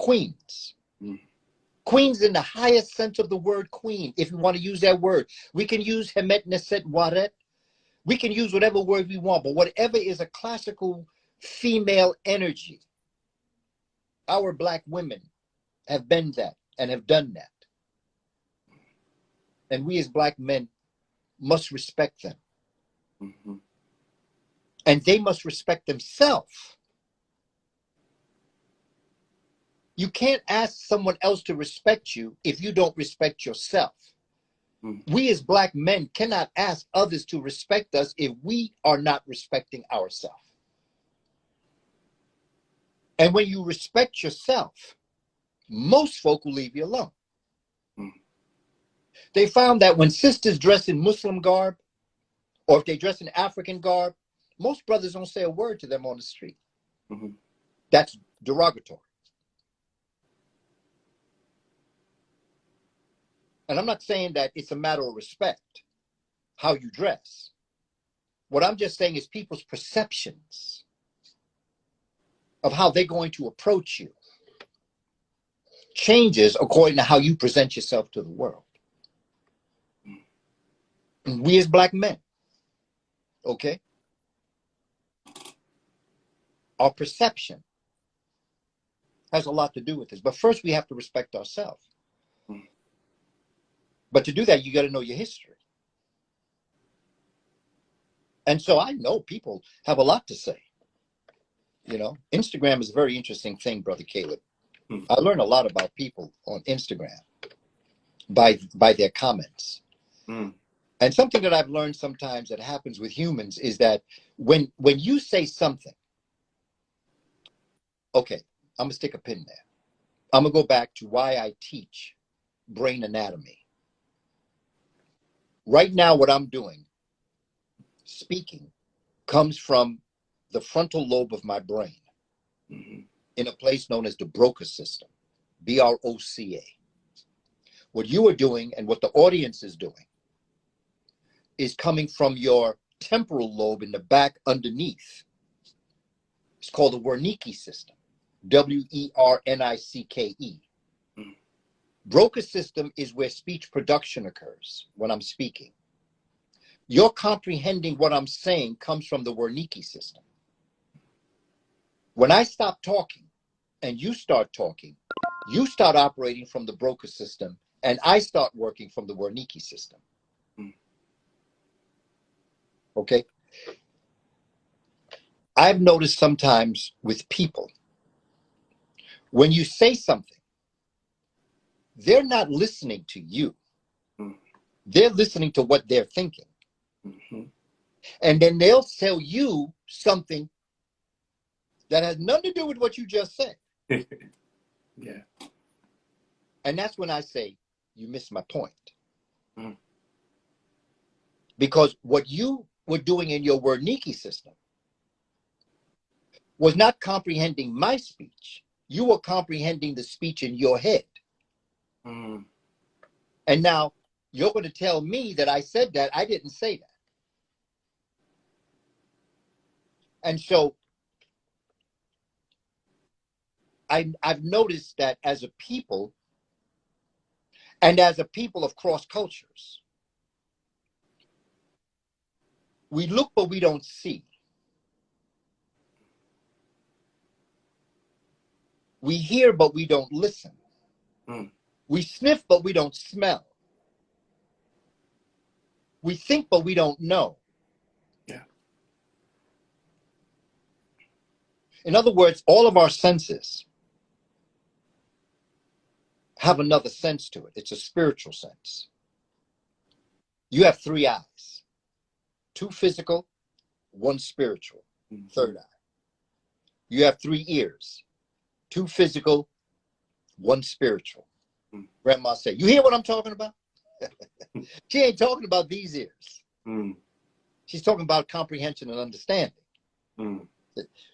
queens. Mm. Queens in the highest sense of the word queen, if you want to use that word. We can use Hemet Neset Waret. We can use whatever word we want, but whatever is a classical female energy, our Black women have been that and have done that. And we as Black men must respect them. Mm-hmm. And they must respect themselves. You can't ask someone else to respect you if you don't respect yourself. Mm-hmm. We as Black men cannot ask others to respect us if we are not respecting ourselves. And when you respect yourself, most folk will leave you alone. Mm-hmm. They found that when sisters dress in Muslim garb, or if they dress in African garb, most brothers don't say a word to them on the street. Mm-hmm. That's derogatory. And I'm not saying that it's a matter of respect, how you dress. What I'm just saying is people's perceptions of how they're going to approach you changes according to how you present yourself to the world. And we as Black men, okay, our perception has a lot to do with this. But first we have to respect ourselves. But to do that, you got to know your history. And so I know people have a lot to say. You know, Instagram is a very interesting thing, Brother Caleb. I learn a lot about people on Instagram by their comments. Mm. And something that I've learned sometimes that happens with humans is that when you say something, okay, I'm gonna stick a pin there. I'm gonna go back to why I teach brain anatomy. Right now, what I'm doing, speaking, comes from the frontal lobe of my brain, Mm-hmm. in a place known as the Broca system, BROCA. What you are doing and what the audience is doing is coming from your temporal lobe in the back underneath. It's called the Wernicke system, WERNICKE. Mm. Broca system is where speech production occurs when I'm speaking. Your comprehending what I'm saying comes from the Wernicke system. When I stop talking and you start talking, you start operating from the Broca system and I start working from the Wernicke system. Mm. Okay? I've noticed sometimes with people, when you say something, they're not listening to you. Mm. They're listening to what they're thinking. Mm-hmm. And then they'll tell you something that has nothing to do with what you just said. Yeah. And that's when I say, you missed my point. Mm. Because what you were doing in your Wernicke system was not comprehending my speech. You were comprehending the speech in your head. Mm. And now you're going to tell me that I said that. I didn't say that. And so I've noticed that as a people, and as a people of cross cultures, we look but we don't see. We hear but we don't listen. Mm. We sniff but we don't smell. We think but we don't know. Yeah. In other words, all of our senses have another sense to it. It's a spiritual sense. You have 3 eyes, 2 physical, 1 spiritual, Mm-hmm. 3rd eye. You have 3 ears, 2 physical, 1 spiritual. Mm. Grandma said, you hear what I'm talking about? She ain't talking about these ears. Mm. She's talking about comprehension and understanding. Mm.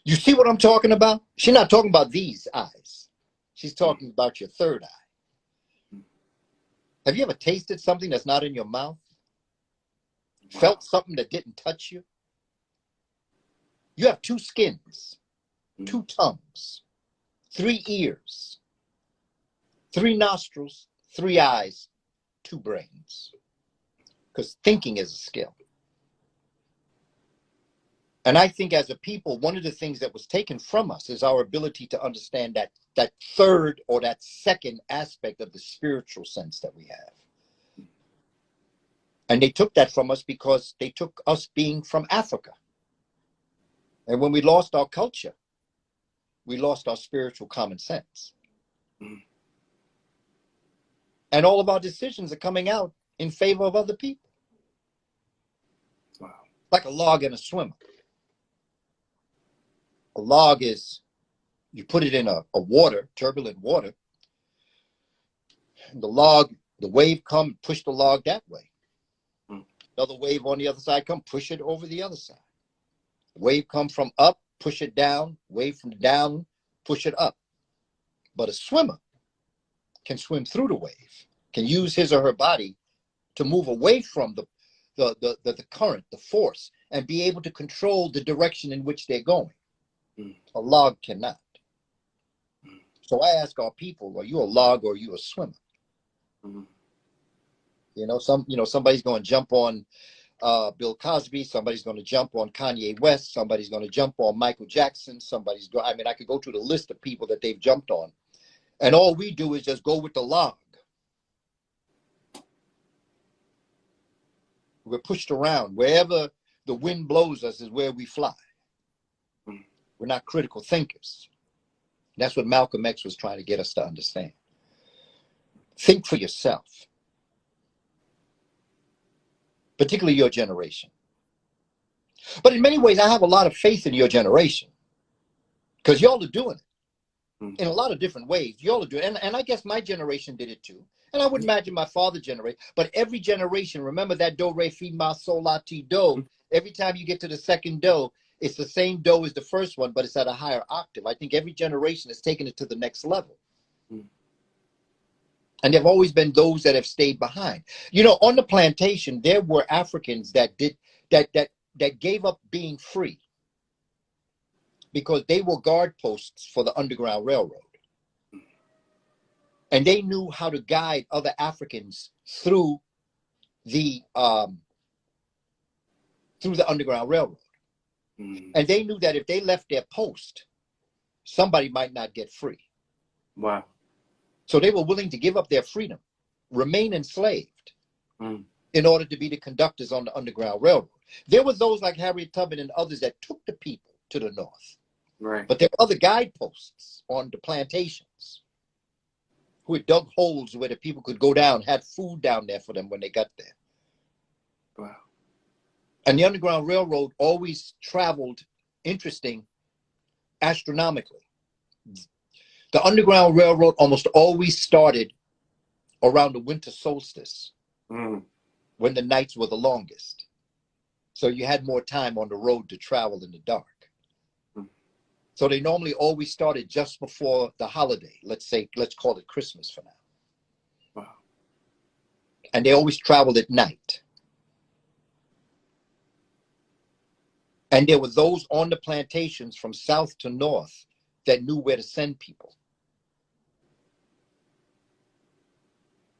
You see what I'm talking about? She's not talking about these eyes. She's talking about your 3rd eye. Mm. Have you ever tasted something that's not in your mouth? Wow. Felt something that didn't touch you? You have 2 skins, 2 tongues, 3 ears, 3 nostrils, 3 eyes, 2 brains. Because thinking is a skill. And I think as a people, one of the things that was taken from us is our ability to understand that third or that second aspect of the spiritual sense that we have. And they took that from us because they took us being from Africa. And when we lost our culture, we lost our spiritual common sense. Mm. And all of our decisions are coming out in favor of other people. Wow. Like a log and a swimmer. A log is, you put it in a water, turbulent water, and the wave come, push the log that way. Mm. Another wave on the other side come, push it over the other side. Wave come from up, push it down. Wave from down, push it up. But a swimmer can swim through the wave, can use his or her body to move away from the current, the force, and be able to control the direction in which they're going. Mm. A log cannot. Mm. So I ask our people, are you a log or are you a swimmer? Mm. Somebody's going to jump on Bill Cosby. Somebody's going to jump on Kanye West. Somebody's going to jump on Michael Jackson. I could go through the list of people that they've jumped on. And all we do is just go with the log. We're pushed around. Wherever the wind blows us is where we fly. Mm. We're not critical thinkers. That's what Malcolm X was trying to get us to understand. Think for yourself. Particularly your generation. But in many ways, I have a lot of faith in your generation. Because y'all are doing it. In a lot of different ways. Y'all are doing it. And I guess my generation did it too. And I would imagine my father's generation. But every generation, remember that do, re, fi, ma, sol, la, ti, do. Every time you get to the second do, it's the same do as the first one, but it's at a higher octave. I think every generation has taken it to the next level. Mm. And there have always been those that have stayed behind. On the plantation, there were Africans that gave up being free because they were guard posts for the Underground Railroad. And they knew how to guide other Africans through the Underground Railroad. Mm. And they knew that if they left their post, somebody might not get free. Wow. So they were willing to give up their freedom, remain enslaved, in order to be the conductors on the Underground Railroad. There were those like Harriet Tubman and others that took the people to the north. Right. But there were other guideposts on the plantations who had dug holes where the people could go down, had food down there for them when they got there. Wow. And the Underground Railroad always traveled, interesting, astronomically. The Underground Railroad almost always started around the winter solstice, when the nights were the longest. So you had more time on the road to travel in the dark. So they normally always started just before the holiday. Let's call it Christmas for now. Wow. And they always traveled at night. And there were those on the plantations from south to north that knew where to send people.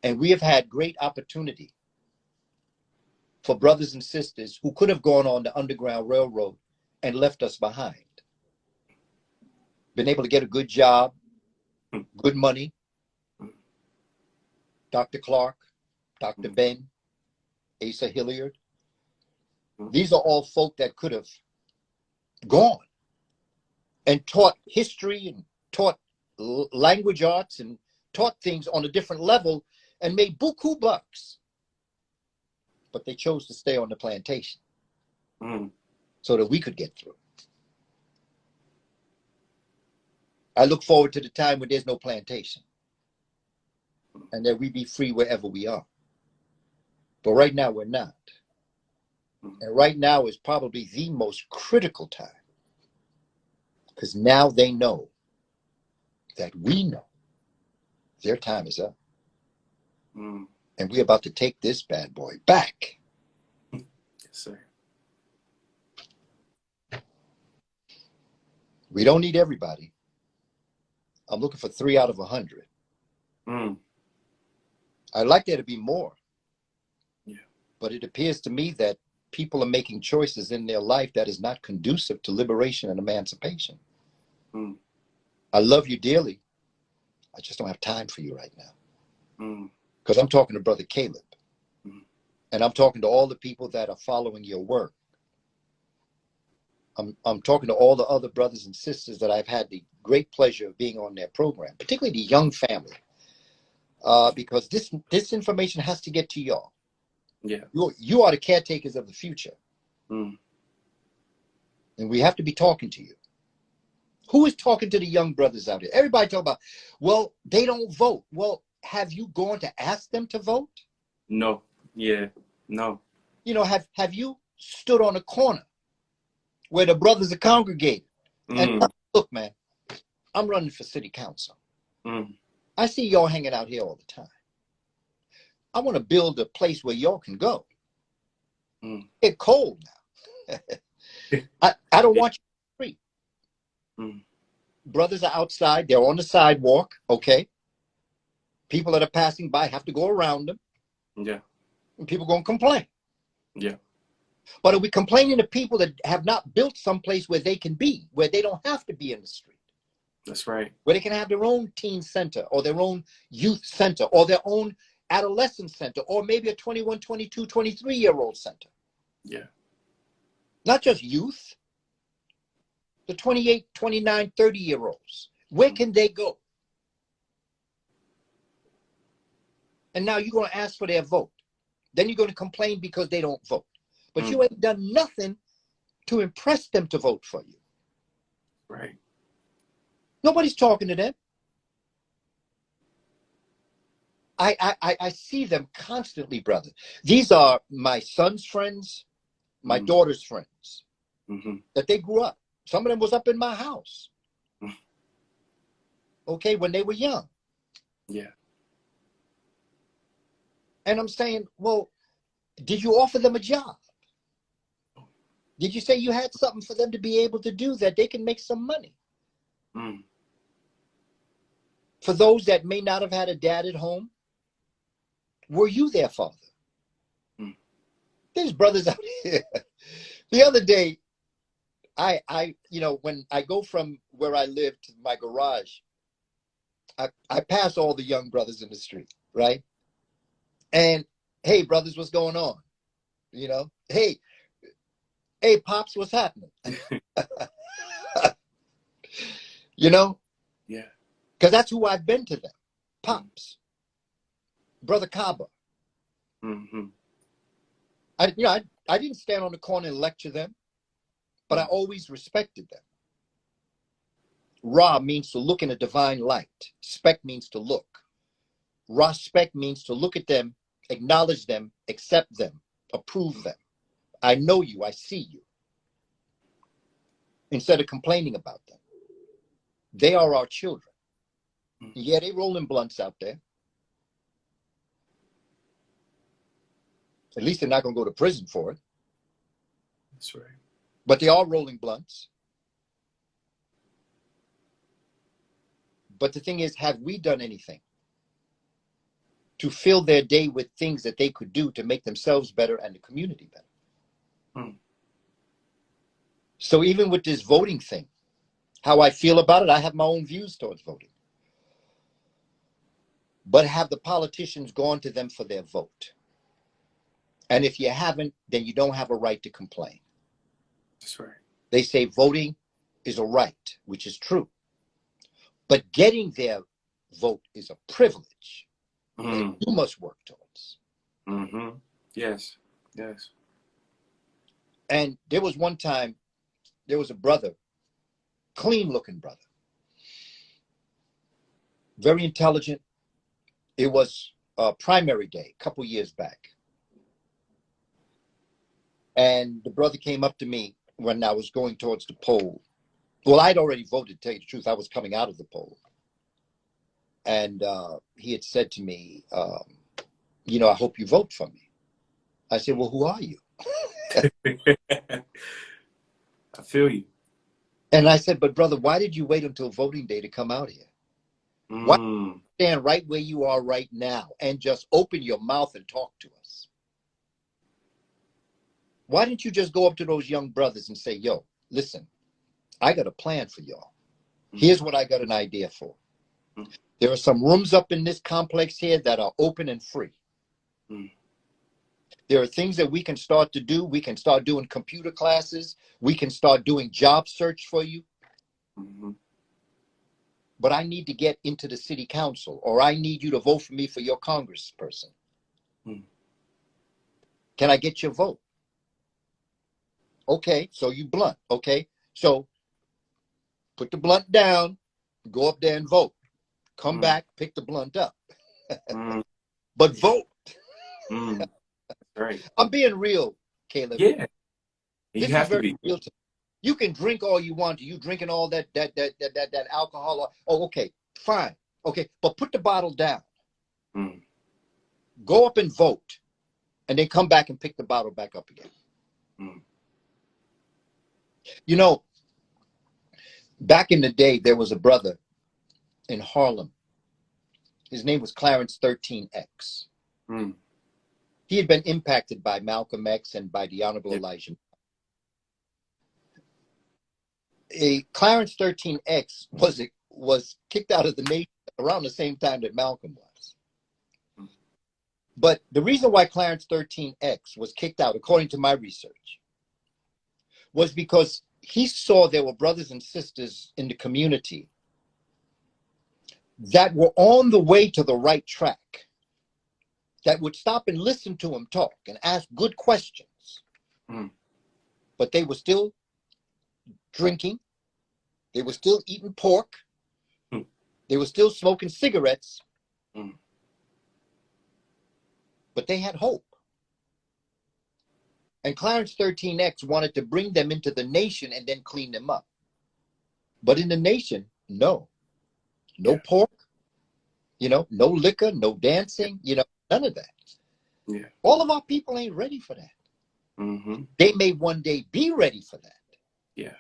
And we have had great opportunity for brothers and sisters who could have gone on the Underground Railroad and left us behind. Been able to get a good job, good money. Dr. Clark, Dr. Ben, Asa Hilliard. These are all folk that could have gone and taught history and taught language arts and taught things on a different level and made buku bucks. But they chose to stay on the plantation so that we could get through. I look forward to the time when there's no plantation and that we be free wherever we are. But right now we're not. And right now is probably the most critical time, because now they know that we know their time is up. And we're about to take this bad boy back. Yes, sir. We don't need everybody. I'm looking for 3 out of 100 Mm. I'd like there to be more. Yeah. But it appears to me that people are making choices in their life that is not conducive to liberation and emancipation. Mm. I love you dearly. I just don't have time for you right now. Because I'm talking to Brother Caleb. And I'm talking to all the people that are following your work. I'm talking to all the other brothers and sisters that I've had the great pleasure of being on their program, particularly the young family, because this information has to get to y'all. Yeah. You are the caretakers of the future. And we have to be talking to you. Who is talking to the young brothers out here? Everybody talk about, well, they don't vote. Well, have you gone to ask them to vote? No. Yeah. No. You know, have you stood on a corner where the brothers are congregated? And look, man, I'm running for city council. I see y'all hanging out here all the time. I want to build a place where y'all can go. It's cold now. I don't want you to free. Brothers are outside. They're on the sidewalk. Okay. People that are passing by have to go around them. Yeah. And people going to complain. Yeah. But are we complaining to people that have not built someplace where they can be, where they don't have to be in the street? That's right. Where they can have their own teen center or their own youth center or their own adolescent center or maybe a 21, 22, 23-year-old center. Yeah. Not just youth. The 28, 29, 30-year-olds. Where can they go? And now you're going to ask for their vote. Then you're going to complain because they don't vote. But you ain't done nothing to impress them to vote for you. Right. Nobody's talking to them. I see them constantly, brother. These are my son's friends, my daughter's friends, that they grew up. Some of them was up in my house. Okay, when they were young. Yeah. And I'm saying, well, did you offer them a job? Did you say you had something for them to be able to do that they can make some money? For those that may not have had a dad at home, were you their father? There's brothers out here. The other day, you know, when I go from where I live to my garage, I pass all the young brothers in the street, right? And, hey, brothers, what's going on? You know, hey, Pops, what's happening? You know? Yeah. Because that's who I've been to them. Pops. Brother Kaba. I didn't stand on the corner and lecture them, but I always respected them. Ra means to look in a divine light. Spec means to look. Respect means to look at them, acknowledge them, accept them, approve them. I know you, I see you. Instead of complaining about them. They are our children. Yeah, they rolling blunts out there. At least they're not going to go to prison for it. That's right. But they are rolling blunts. But the thing is, have we done anything to fill their day with things that they could do to make themselves better and the community better? So even with this voting thing, how I feel about it, I have my own views towards voting. But have the politicians gone to them for their vote? And if you haven't, then you don't have a right to complain. That's right. They say voting is a right, which is true. But getting their vote is a privilege that you must work towards. Yes. Yes. And there was one time, there was a brother, clean looking brother, very intelligent. It was primary day, a couple years back. And the brother came up to me when I was going towards the poll. Well, I'd already voted, to tell you the truth. I was coming out of the poll. And he had said to me, you know, I hope you vote for me. I said, well, who are you? I feel you. And I said, but brother, why did you wait until voting day to come out here? Why don't Mm. you stand right where you are right now and just open your mouth and talk to us? Why didn't you just go up to those young brothers and say, yo, listen, I got a plan for y'all. Here's what I got an idea for. There are some rooms up in this complex here that are open and free. Mm. There are things that we can start to do. We can start doing computer classes. We can start doing job search for you. Mm-hmm. But I need to get into the city council, or I need you to vote for me for your congressperson. Mm. Can I get your vote? Okay, so you blunt. Okay, so put the blunt down, go up there and vote. Come back, pick the blunt up. Mm. But vote. Mm. Right. I'm being real, Caleb. Yeah. You This is have to very be. real to me. You can drink all you want. You drinking all that alcohol. Oh, okay, fine. Okay, but put the bottle down. Mm. Go up and vote, and then come back and pick the bottle back up again. Mm. You know, back in the day, there was a brother in Harlem. His name was Clarence 13X. Mm. He had been impacted by Malcolm X and by the Honorable Yeah. Elijah. Clarence 13X was kicked out of the nation around the same time that Malcolm was. But the reason why Clarence 13X was kicked out, according to my research, was because he saw there were brothers and sisters in the community that were on the way to the right track, that would stop and listen to him talk and ask good questions. Mm. But they were still drinking. They were still eating pork. Mm. They were still smoking cigarettes. Mm. But they had hope. And Clarence 13X wanted to bring them into the nation and then clean them up. But in the nation, no pork, no liquor, no dancing, none of that. Yeah. All of our people ain't ready for that. Mm-hmm. They may one day be ready for that. Yeah.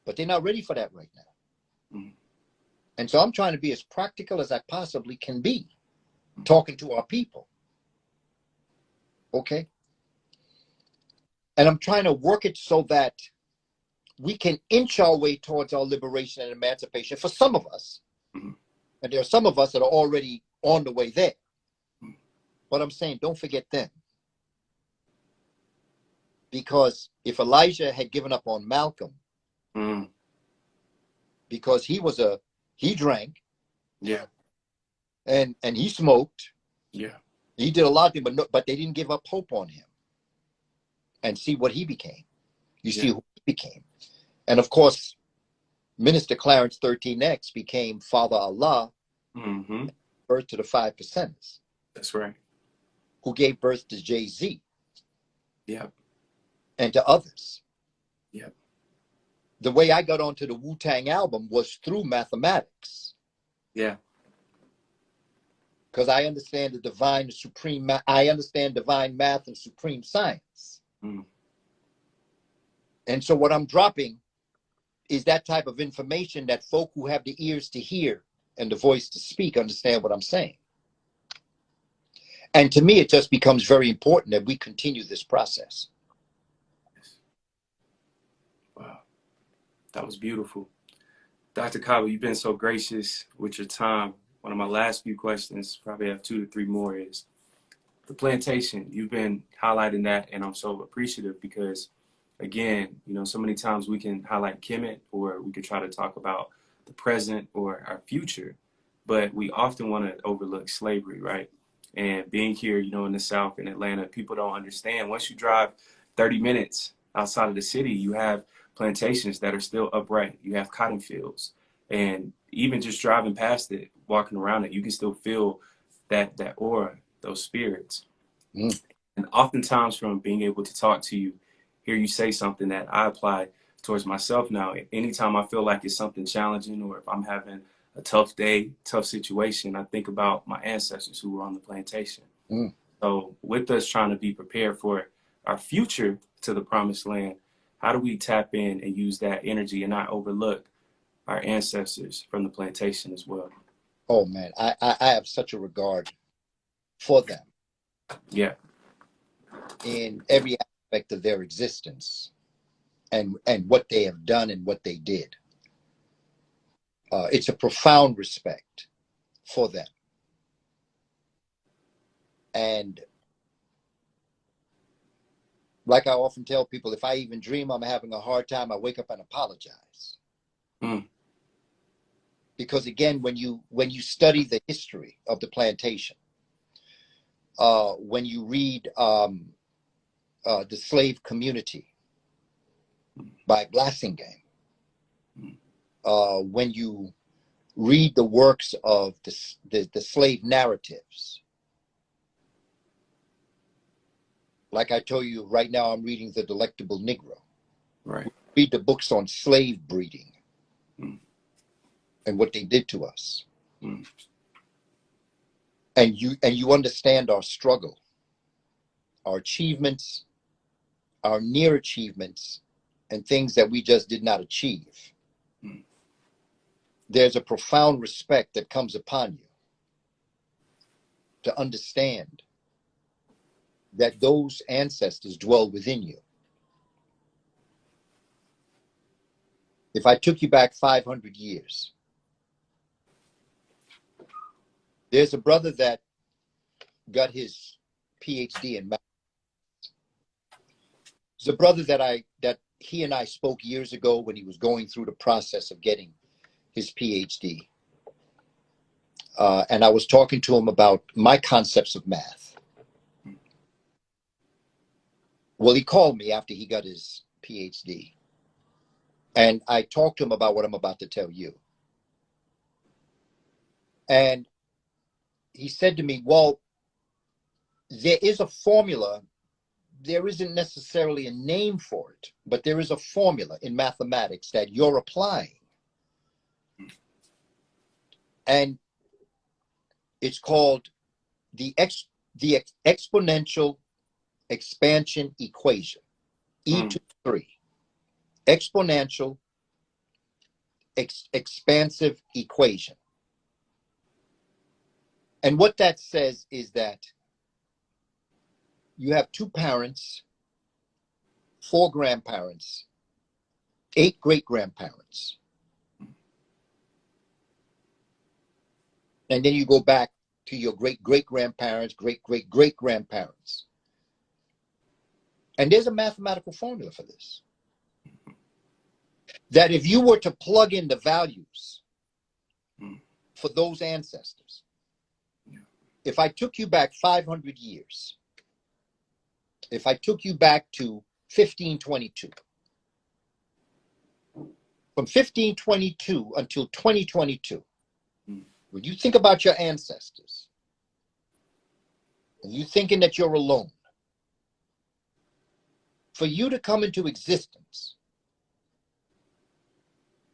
But they're not ready for that right now. Mm. And so I'm trying to be as practical as I possibly can be, talking to our people. Okay? And I'm trying to work it so that we can inch our way towards our liberation and emancipation for some of us. Mm-hmm. And there are some of us that are already on the way there. Mm. But I'm saying, don't forget them. Because if Elijah had given up on Malcolm, Mm. because he drank, Yeah. and he smoked, Yeah. he did a lot of things, but they didn't give up hope on him. And see what he became. You see who he became. And of course, Minister Clarence 13X became Father Allah, Mm-hmm. birth to the 5 percenters. That's right. Who gave birth to Jay-Z. Yeah. And to others. Yeah. The way I got onto the Wu-Tang album was through mathematics. Yeah. Because I understand I understand divine math and supreme science. Mm. And so what I'm dropping is that type of information that folk who have the ears to hear and the voice to speak understand what I'm saying. And to me, it just becomes very important that we continue this process. Wow. That was beautiful. Dr. Kaba, you've been so gracious with your time. One of my last few questions, probably have 2 to 3 more, is the plantation. You've been highlighting that, and I'm so appreciative because, again, so many times we can highlight Kemet, or we could try to talk about the present or our future, but we often want to overlook slavery, right? And being here, in the South, in Atlanta, people don't understand. Once you drive 30 minutes outside of the city, you have plantations that are still upright. You have cotton fields. And even just driving past it, walking around it, you can still feel that aura, those spirits. Mm. And oftentimes from being able to talk to you, hear you say something that I apply towards myself now. Anytime I feel like it's something challenging, or if I'm having a tough day, tough situation, I think about my ancestors who were on the plantation. Mm. So with us trying to be prepared for our future to the promised land, how do we tap in and use that energy and not overlook our ancestors from the plantation as well? Oh man, I have such a regard for them Yeah. in every aspect of their existence and what they have done and what they did. It's a profound respect for them. And like I often tell people, if I even dream I'm having a hard time, I wake up and apologize. Mm. Because again, when you study the history of the plantation, when you read The Slave Community by Blassingame, when you read the works of the slave narratives, like I told you, right now I'm reading The Delectable Negro. Right. Read the books on slave breeding and what they did to us. And you understand our struggle, our achievements, our near achievements, and things that we just did not achieve. There's a profound respect that comes upon you to understand that those ancestors dwell within you. If I took you back 500 years, there's a brother that got his PhD in math. There's a brother that he and I spoke years ago when he was going through the process of getting his PhD. And I was talking to him about my concepts of math. Well, he called me after he got his PhD. And I talked to him about what I'm about to tell you. And he said to me, well, there is a formula. There isn't necessarily a name for it, but there is a formula in mathematics that you're applying. And it's called the exponential expansion equation, E to 3. Exponential expansive equation. And what that says is that you have 2 parents, 4 grandparents, 8 great-grandparents. And then you go back to your great-great-grandparents, great-great-great-grandparents. And there's a mathematical formula for this. That if you were to plug in the values for those ancestors, if I took you back 500 years, if I took you back to 1522, from 1522 until 2022, when you think about your ancestors, and you thinking that you're alone, for you to come into existence,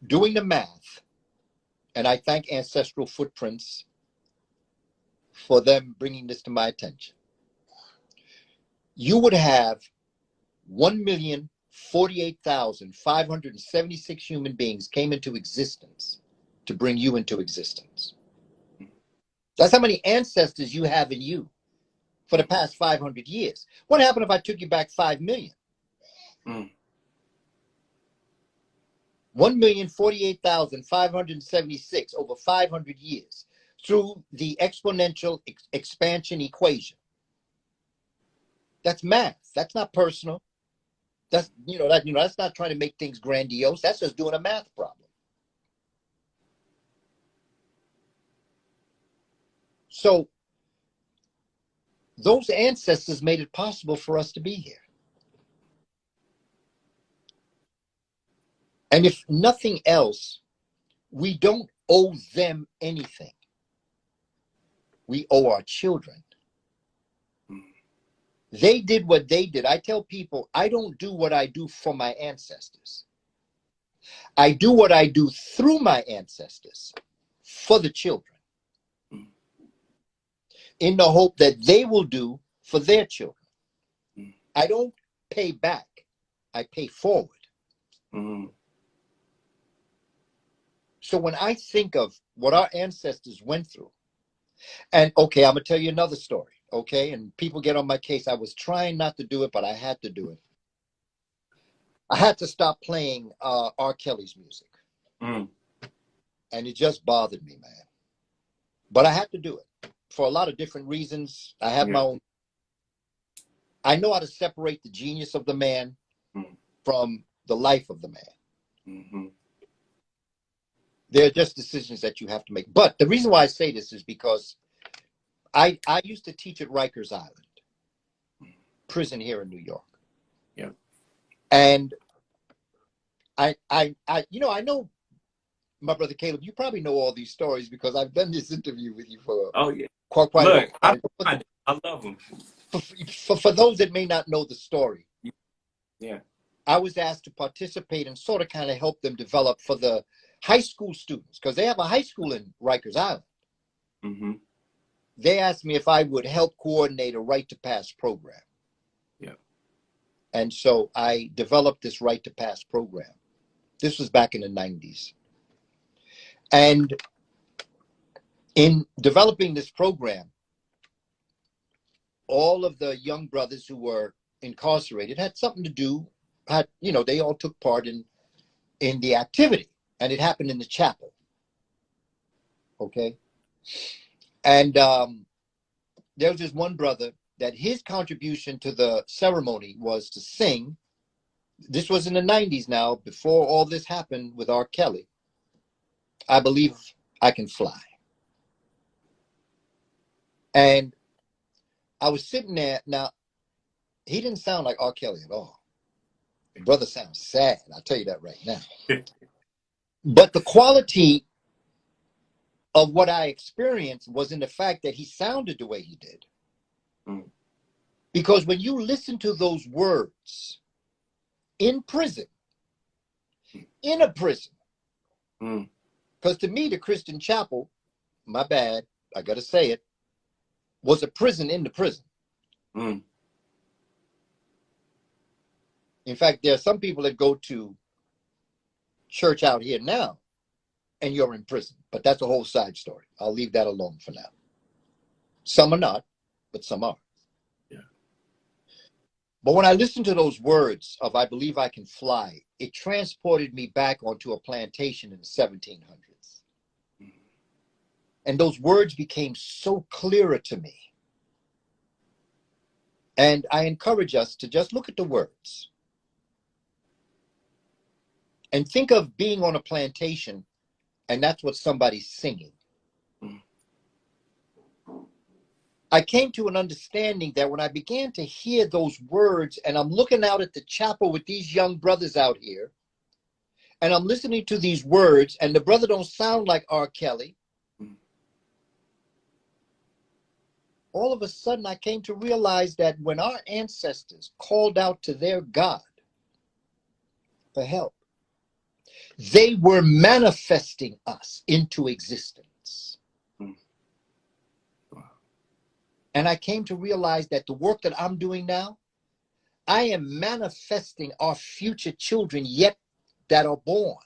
doing the math, and I thank Ancestral Footprints for them bringing this to my attention, you would have 1,048,576 human beings came into existence to bring you into existence. That's how many ancestors you have in you for the past 500 years. What happened if I took you back 5 million? 1,048,576 over 500 years through the exponential expansion equation. That's math. That's not personal. That's that's not trying to make things grandiose. That's just doing a math problem. So those ancestors made it possible for us to be here. And if nothing else, we don't owe them anything. We owe our children. They did what they did. I tell people, I don't do what I do for my ancestors. I do what I do through my ancestors for the children, in the hope that they will do for their children. I don't pay back. I pay forward. So when I think of what our ancestors went through, and okay, I'm gonna tell you another story, okay? And people get on my case. I was trying not to do it, but I had to do it. I had to stop playing R. Kelly's music. Mm. And it just bothered me, man. But I had to do it for a lot of different reasons. I have my own. I know how to separate the genius of the man from the life of the man. Mm-hmm. They're just decisions that you have to make. But the reason why I say this is because I used to teach at Rikers Island, prison here in New York. Yeah. And I know, my brother Caleb, you probably know all these stories because I've done this interview with you for quite a long time. I love them. For those that may not know the story, yeah, I was asked to participate and sort of kind of help them develop for the high school students, because they have a high school in Rikers Island. Mm-hmm. They asked me if I would help coordinate a right to pass program. Yeah. And so I developed this right to pass program. This was back in the 90s. And in developing this program, all of the young brothers who were incarcerated had something to do, they all took part in the activity, and it happened in the chapel. Okay. And there was this one brother that his contribution to the ceremony was to sing. This was in the 90s now, before all this happened with R. Kelly. I Believe I Can Fly. And I was sitting there. Now, he didn't sound like R. Kelly at all. The brother sounds sad. I'll tell you that right now. But the quality of what I experienced was in the fact that he sounded the way he did. Mm. Because when you listen to those words in prison, in a prison, because to me, the Christian chapel, my bad, I got to say it, was a prison in the prison. Mm. In fact, there are some people that go to church out here now and you're in prison, but that's a whole side story. I'll leave that alone for now. Some are not, but some are. Yeah. But when I listened to those words of I Believe I Can Fly, it transported me back onto a plantation in the 1700s. And those words became so clearer to me. And I encourage us to just look at the words and think of being on a plantation, and that's what somebody's singing. I came to an understanding that when I began to hear those words, and I'm looking out at the chapel with these young brothers out here, and I'm listening to these words, and the brother don't sound like R. Kelly. All of a sudden, I came to realize that when our ancestors called out to their God for help, they were manifesting us into existence. And I came to realize that the work that I'm doing now, I am manifesting our future children yet that are born.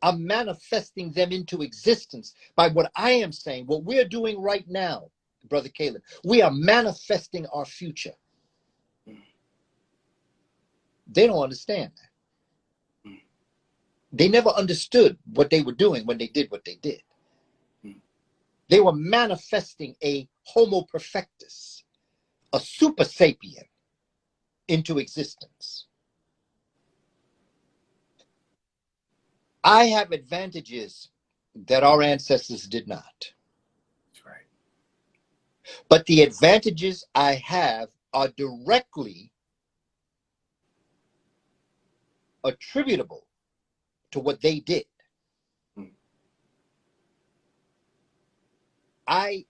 I'm manifesting them into existence by what I am saying, what we're doing right now, Brother Caleb. We are manifesting our future. They don't understand that. They never understood what they were doing when they did what they did. They were manifesting a Homo perfectus, a super sapien, into existence. I have advantages that our ancestors did not. That's right. But the advantages I have are directly attributable to what they did. I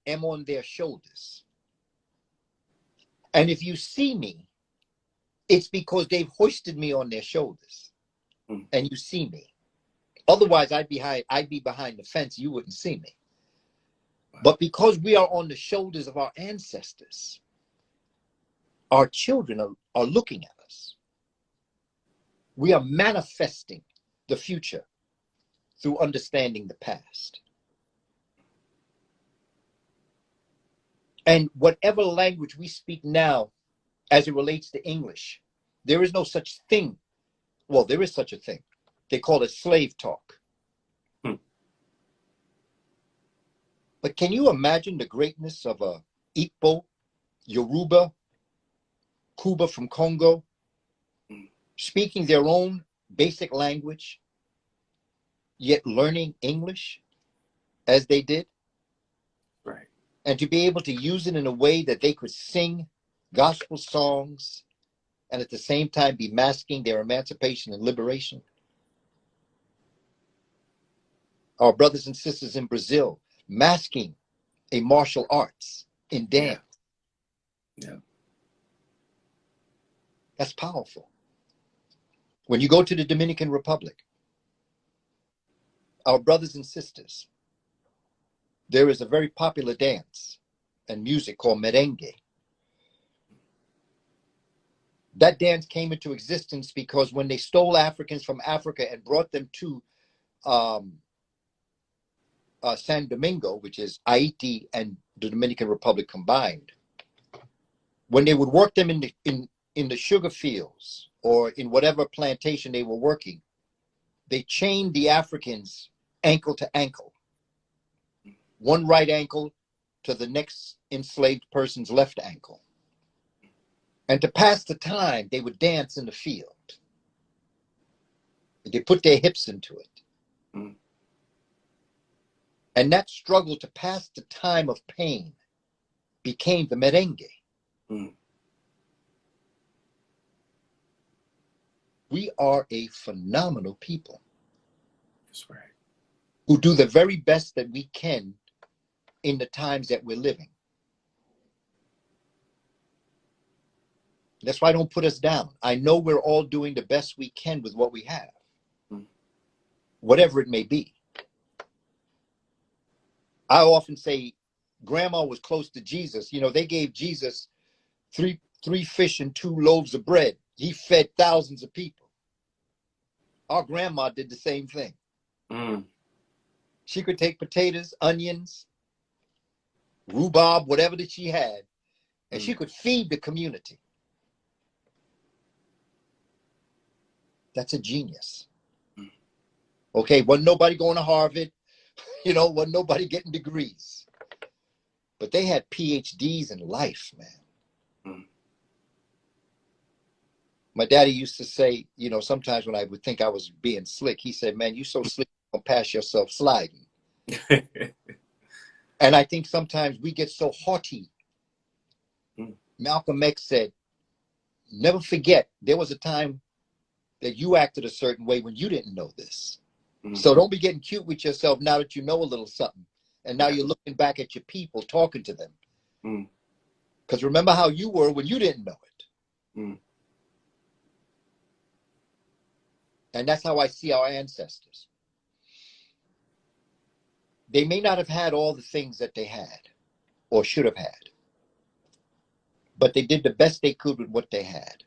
am on their shoulders. And if you see me, it's because they've hoisted me on their shoulders. And you see me. Otherwise, I'd be behind the fence. You wouldn't see me. But because we are on the shoulders of our ancestors, our children are looking at us. We are manifesting the future through understanding the past. And whatever language we speak now as it relates to English, there is no such thing. Well, there is such a thing. They call it slave talk. But can you imagine the greatness of a Igbo, Yoruba, Kuba from Congo, speaking their own basic language, yet learning English as they did? Right. And to be able to use it in a way that they could sing gospel songs and at the same time be masking their emancipation and liberation. Our brothers and sisters in Brazil masking a martial arts in dance. Yeah. That's powerful. When you go to the Dominican Republic, our brothers and sisters, there is a very popular dance and music called merengue. That dance came into existence because when they stole Africans from Africa and brought them to San Domingo, which is Haiti and the Dominican Republic combined, when they would work them in the sugar fields or in whatever plantation they were working, they chained the Africans ankle to ankle, one right ankle to the next enslaved person's left ankle. And to pass the time, they would dance in the field. They put their hips into it. Mm. And that struggle to pass the time of pain became the merengue. Mm. We are a phenomenal people. That's right. Who do the very best that we can in the times that we're living. That's why don't put us down. I know we're all doing the best we can with what we have, whatever it may be. I often say grandma was close to Jesus. You know, they gave Jesus three fish and 2 loaves of bread. He fed thousands of people. Our grandma did the same thing. Mm. She could take potatoes, onions, rhubarb, whatever that she had, and she could feed the community. That's a genius. Okay, wasn't nobody going to Harvard, you know, wasn't nobody getting degrees. But they had PhDs in life, man. My daddy used to say, you know, sometimes when I would think I was being slick, he said, man, you so slick, you don't pass yourself sliding. And I think sometimes we get so haughty. Malcolm X said, never forget, there was a time that you acted a certain way when you didn't know this. So don't be getting cute with yourself now that you know a little something. And now you're looking back at your people, talking to them. Because remember how you were when you didn't know it. And that's how I see our ancestors. They may not have had all the things that they had or should have had, but they did the best they could with what they had.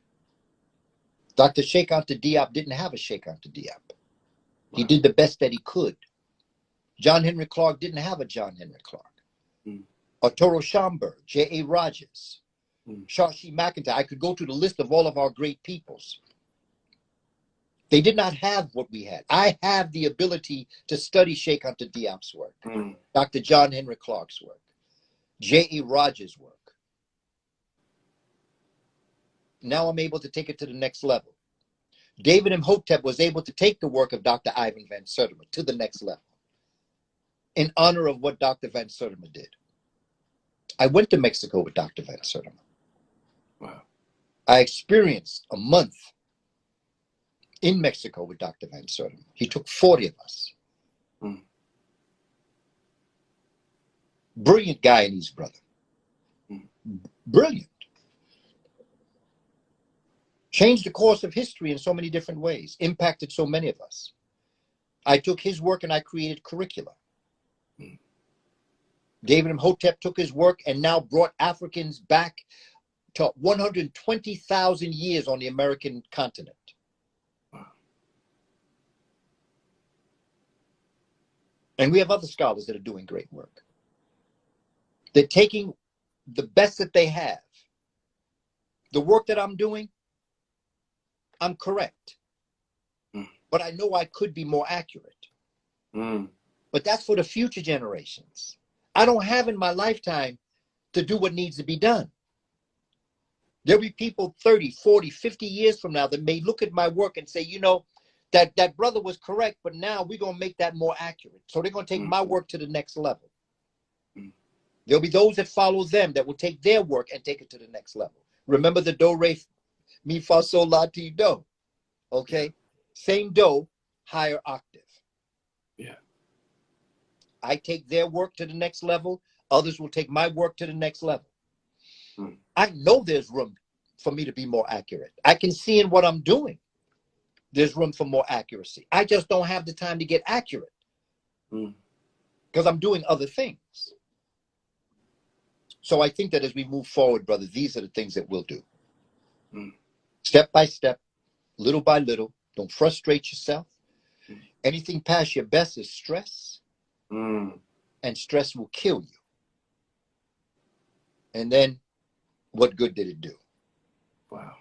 Dr. Sheikh Anta Diop didn't have a Sheikh Anta Diop. He did the best that he could. John Henry Clark didn't have a John Henry Clark. Arturo Schomburg, J.A. Rogers, Shashi McIntyre. I could go through the list of all of our great peoples. They did not have what we had. I have the ability to study Sheikh Anta Diop's work, Dr. John Henry Clark's work, J.A. Rogers' work. Now I'm able to take it to the next level. David Imhotep was able to take the work of Dr. Ivan Van Sertima to the next level in honor of what Dr. Van Sertima did. I went to Mexico with Dr. Van Sertima. Wow. I experienced a month in Mexico with Dr. Van Sertima. He took 40 of us. Brilliant Guyanese brother. Brilliant. Changed the course of history in so many different ways, impacted so many of us. I took his work and I created curricula. David Imhotep took his work and now brought Africans back to 120,000 years on the American continent. And we have other scholars that are doing great work. They're taking the best that they have. The work that I'm doing, I'm correct. But I know I could be more accurate. But that's for the future generations. I don't have in my lifetime to do what needs to be done. There'll be people 30, 40, 50 years from now that may look at my work and say, you know, that brother was correct, but now we're going to make that more accurate. So they're going to take my work to the next level. There'll be those that follow them that will take their work and take it to the next level. Remember the do, re, mi, fa, sol, la, ti, do. Okay? Same do, higher octave. Yeah. I take their work to the next level. Others will take my work to the next level. I know there's room for me to be more accurate. I can see in what I'm doing, there's room for more accuracy. I just don't have the time to get accurate because I'm doing other things. So I think that as we move forward, brother, these are the things that we'll do. Step by step, little by little. Don't frustrate yourself. Anything past your best is stress. And stress will kill you. And then what good did it do? Wow.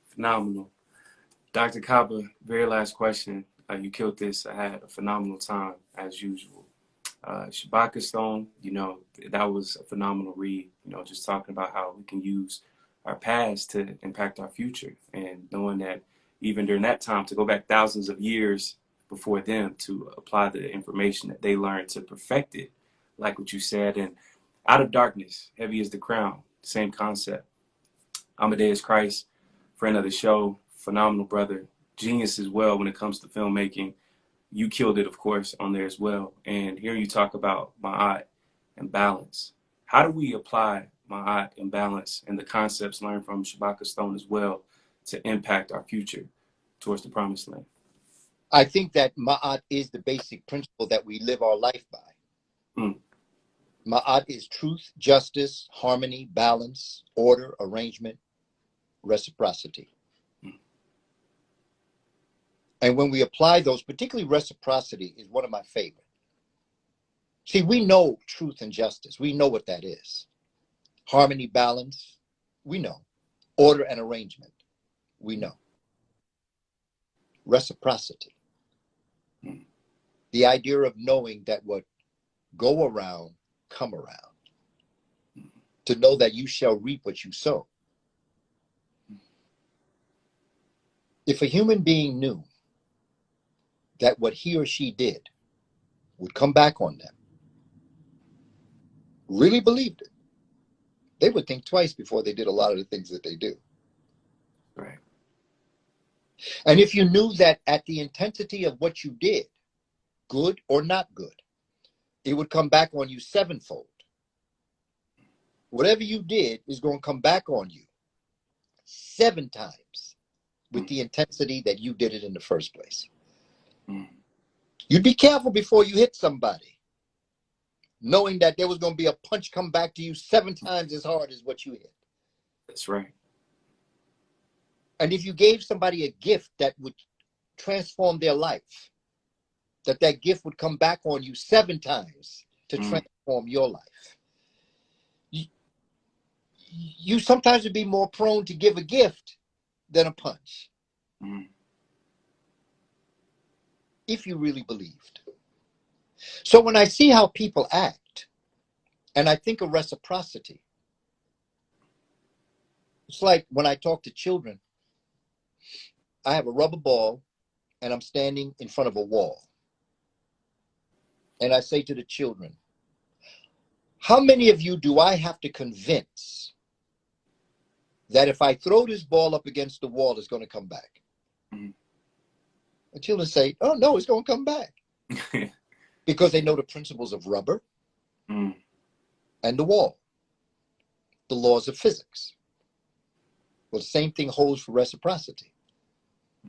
Phenomenal. Dr. Kaba, very last question. You killed this. I had a phenomenal time as usual. Shabaka Stone, you know, that was a phenomenal read, you know, just talking about how we can use our past to impact our future, and knowing that even during that time, to go back thousands of years before them to apply the information that they learned to perfect it, like what you said. And out of darkness, heavy is the crown, same concept. Amadeus Christ, friend of the show, phenomenal brother, genius as well when it comes to filmmaking. You killed it, of course, on there as well. And here you talk about ma'at and balance. How do we apply ma'at and balance and the concepts learned from Shabaka Stone as well to impact our future towards the promised land? I think that ma'at is the basic principle that we live our life by. Ma'at is truth, justice, harmony, balance, order, arrangement, reciprocity. And when we apply those, particularly reciprocity is one of my favorite. See, we know truth and justice. We know what that is. Harmony, balance, we know. Order and arrangement, we know. Reciprocity. The idea of knowing that what go around, come around. To know that you shall reap what you sow. If a human being knew that what he or she did would come back on them, really believed it, they would think twice before they did a lot of the things that they do. Right. And if you knew that at the intensity of what you did, good or not good, it would come back on you sevenfold. Whatever you did is going to come back on you 7 times with the intensity that you did it in the first place. You'd be careful before you hit somebody, knowing that there was going to be a punch come back to you 7 times as hard as what you hit. That's right. And if you gave somebody a gift that would transform their life, that gift would come back on you 7 times to transform your life. You sometimes would be more prone to give a gift than a punch. If you really believed. So when I see how people act, and I think of reciprocity, it's like when I talk to children, I have a rubber ball and I'm standing in front of a wall. And I say to the children, how many of you do I have to convince that if I throw this ball up against the wall, it's going to come back? The children say, oh, no, it's going to come back. Because they know the principles of rubber and the wall, the laws of physics. Well, the same thing holds for reciprocity.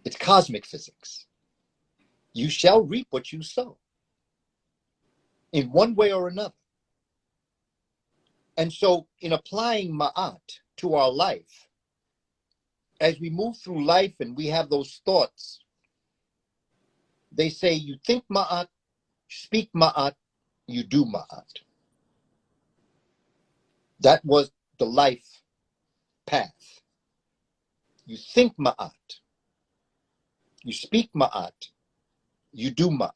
It's cosmic physics. You shall reap what you sow in one way or another. And so in applying ma'at to our life, as we move through life and we have those thoughts, They say you think ma'at, speak ma'at, you do ma'at. That was the life path. You think ma'at, you speak ma'at, you do ma'at.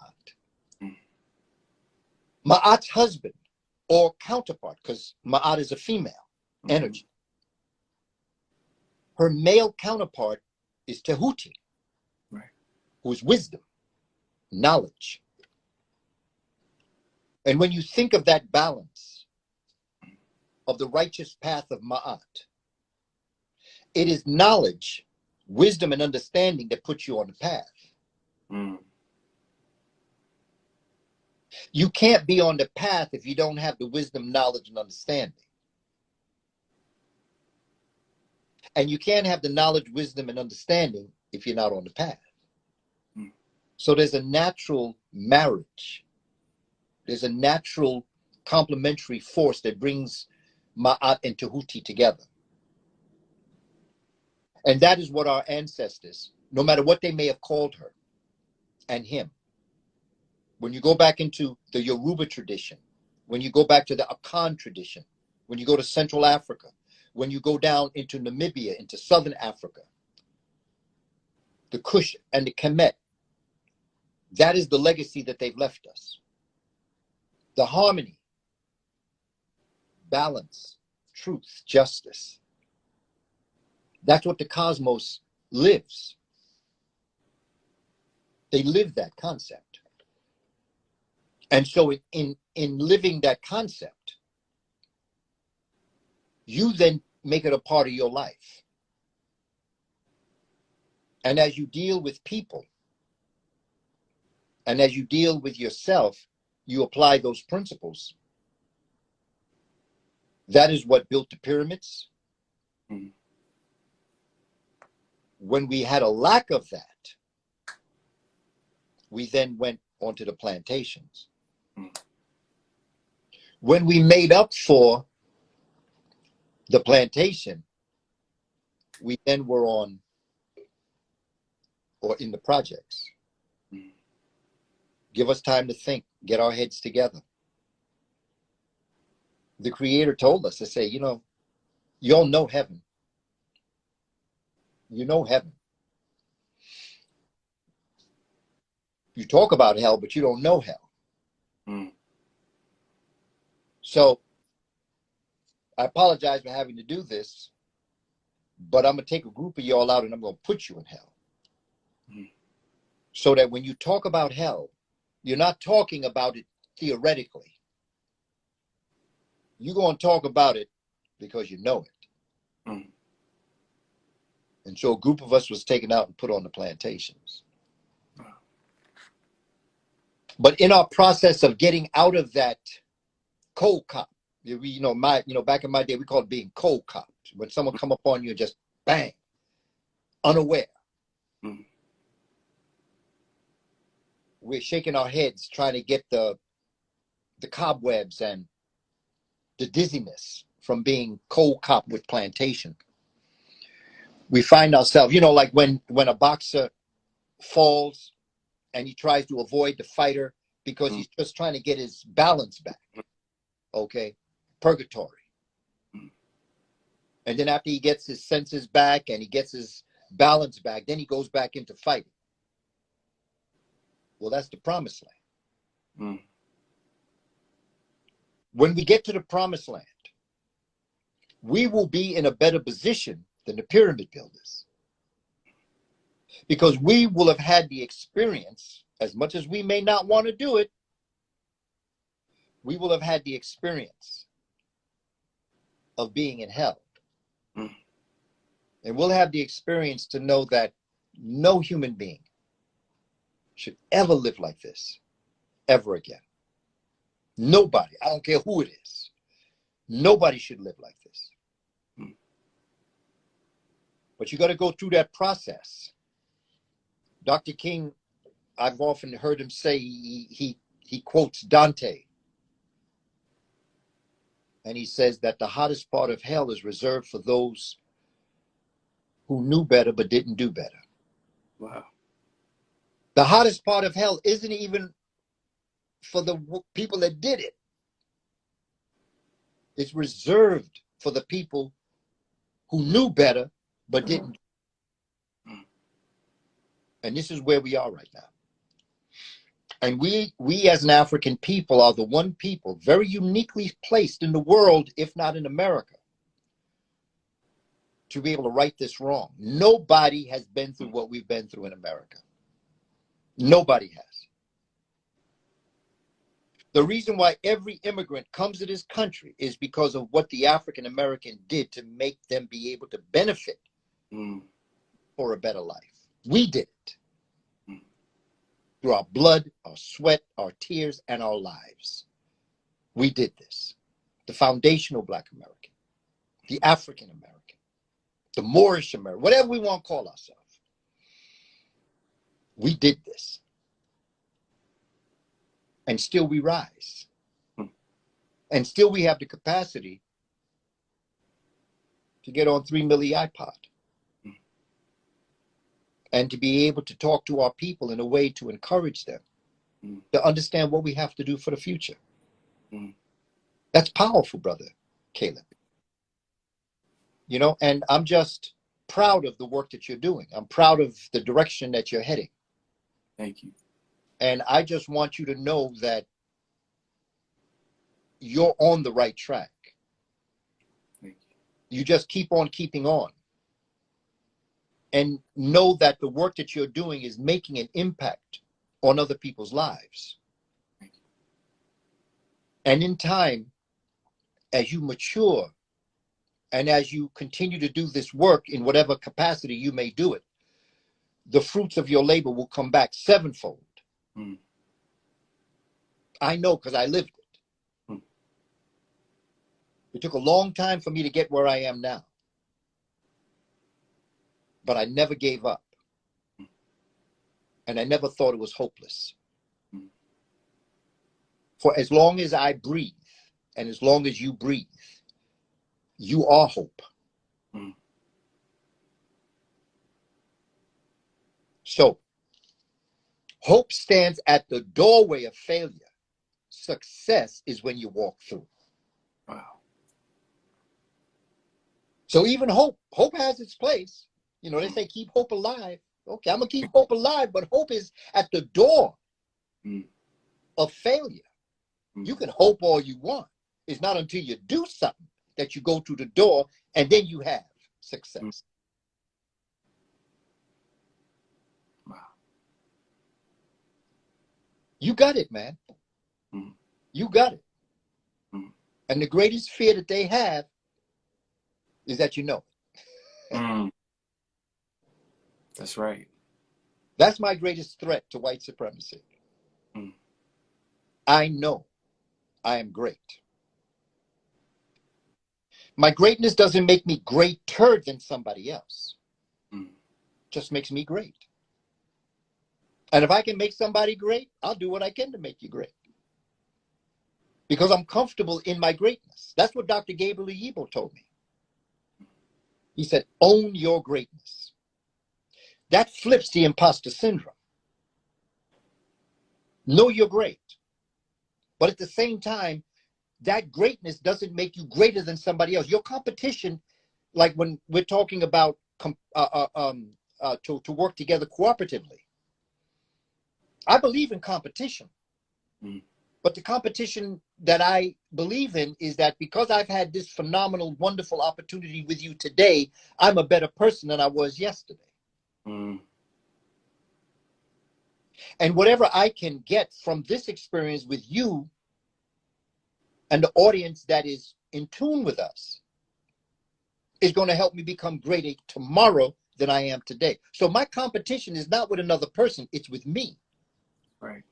Ma'at's husband or counterpart, because ma'at is a female energy. Her male counterpart is Tehuti, Right. who is wisdom, knowledge. And when you think of that balance of the righteous path of ma'at, it is knowledge, wisdom, and understanding that puts you on the path. You can't be on the path if you don't have the wisdom, knowledge, and understanding. And you can't have the knowledge, wisdom, and understanding if you're not on the path. So there's a natural marriage. There's a natural complementary force that brings Ma'at and Tehuti together. And that is what our ancestors, no matter what they may have called her and him, when you go back into the Yoruba tradition, when you go back to the Akan tradition, when you go to Central Africa, when you go down into Namibia, into Southern Africa, the Kush and the Kemet, that is the legacy that they've left us. The harmony, balance, truth, justice. That's what the cosmos lives. They live that concept. And so in living that concept, you then make it a part of your life. And as you deal with people, and as you deal with yourself, you apply those principles. That is what built the pyramids. When we had a lack of that, we then went onto the plantations. When we made up for the plantation, we then were on or in the projects. Give us time to think, get our heads together. The Creator told us to say, you know, y'all know heaven. You know heaven. You talk about hell, but you don't know hell. So I apologize for having to do this, but I'm going to take a group of y'all out and I'm going to put you in hell. So that when you talk about hell, you're not talking about it theoretically. You're going to talk about it because you know it. And so a group of us was taken out and put on the plantations. But in our process of getting out of that cold cop, back in my day, we called it being cold copped. When someone come up on you and just bang, unaware. We're shaking our heads trying to get the cobwebs and the dizziness from being cold cop with plantation. We find ourselves, like when a boxer falls and he tries to avoid the fighter because he's just trying to get his balance back. Okay? Purgatory. And then after he gets his senses back and he gets his balance back, then he goes back into fighting. Well, that's the promised land. When we get to the promised land, we will be in a better position than the pyramid builders. Because we will have had the experience, as much as we may not want to do it, we will have had the experience of being in hell. And we'll have the experience to know that no human being should ever live like this, ever again. Nobody, I don't care who it is, nobody should live like this. But you got to go through that process. Dr. King, I've often heard him say, he quotes Dante. And he says that the hottest part of hell is reserved for those who knew better but didn't do better. Wow. The hottest part of hell isn't even for the people that did it. It's reserved for the people who knew better but didn't. And this is where we are right now. And we as an African people are the one people very uniquely placed in the world, if not in America, to be able to right this wrong. Nobody has been through what we've been through in America. Nobody has. The reason why every immigrant comes to this country is because of what the African American did to make them be able to benefit for a better life. We did it through our blood, our sweat, our tears, and our lives. We did this. The foundational Black American, the African American, the Moorish American, whatever we want to call ourselves. We did this. And still we rise. And still we have the capacity to get on 3 million iPod. And to be able to talk to our people in a way to encourage them to understand what we have to do for the future. That's powerful, brother Caleb. You know, and I'm just proud of the work that you're doing. I'm proud of the direction that you're heading. Thank you. And I just want you to know that you're on the right track. Thank you. You just keep on keeping on. And know that the work that you're doing is making an impact on other people's lives. Thank you. And in time, as you mature and as you continue to do this work in whatever capacity you may do it, the fruits of your labor will come back sevenfold. I know because I lived it. It took a long time for me to get where I am now. But I never gave up. And I never thought it was hopeless. For as long as I breathe, and as long as you breathe, you are hope. So, hope stands at the doorway of failure. Success is when you walk through. Wow. So even hope has its place. You know, they say keep hope alive. Okay, I'm going to keep hope alive, but hope is at the door of failure. You can hope all you want. It's not until you do something that you go through the door and then you have success. Wow. You got it, man. You got it. And the greatest fear that they have is that you know it. That's right. That's my greatest threat to white supremacy. I know I am great. My greatness doesn't make me greater than somebody else. Just makes me great. And if I can make somebody great, I'll do what I can to make you great. Because I'm comfortable in my greatness. That's what Dr. Gabriel Yibo told me. He said, own your greatness. That flips the imposter syndrome. Know you're great. But at the same time, that greatness doesn't make you greater than somebody else. Your competition, like when we're talking about to work together cooperatively, I believe in competition. But the competition that I believe in is that because I've had this phenomenal, wonderful opportunity with you today, I'm a better person than I was yesterday. And whatever I can get from this experience with you and the audience that is in tune with us is going to help me become greater tomorrow than I am today. So my competition is not with another person, it's with me. Right.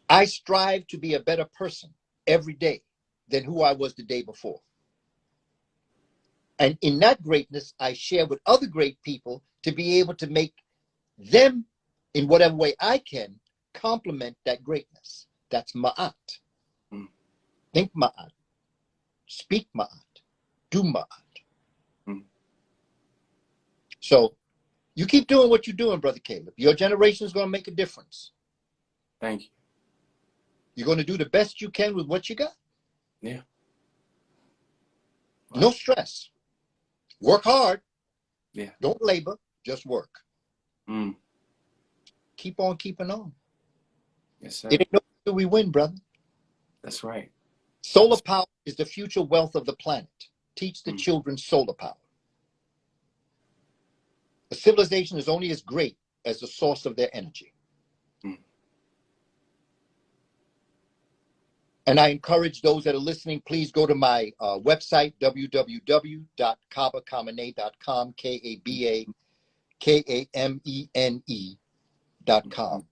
I strive to be a better person every day than who I was the day before. And in that greatness, I share with other great people to be able to make them, in whatever way I can, complement that greatness. That's ma'at. Think ma'at. Speak ma'at. Do ma'at. So You keep doing what you're doing, Brother Caleb. Your generation is going to make a difference. Thank you. You're going to do the best you can with what you got. Yeah. Wow. No stress. Work hard. Yeah. Don't labor. Just work. Mm. Keep on keeping on. Yes, sir. It ain't no till we win, brother. That's right. Solar power is the future wealth of the planet. Teach the children solar power. A civilization is only as great as the source of their energy. Mm. And I encourage those that are listening, please go to my website, www.kabakamene.com, KABAKAMENE.com.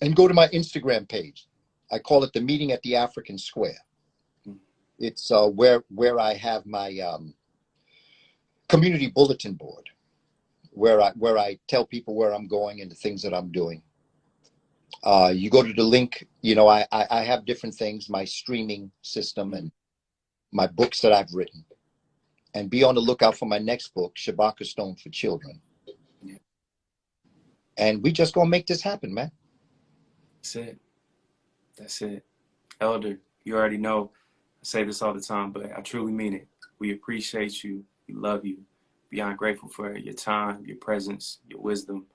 And go to my Instagram page. I call it the Meeting at the African Square. It's where I have my community bulletin board, where I tell people where I'm going and the things that I'm doing. You go to the link, you know, I have different things, my streaming system and my books that I've written. And be on the lookout for my next book, Shabaka Stone for Children. Yeah. And we just gonna make this happen, man. That's it. That's it. Elder, you already know, I say this all the time, but I truly mean it. We appreciate you. We love you. Beyond grateful for your time, your presence, your wisdom,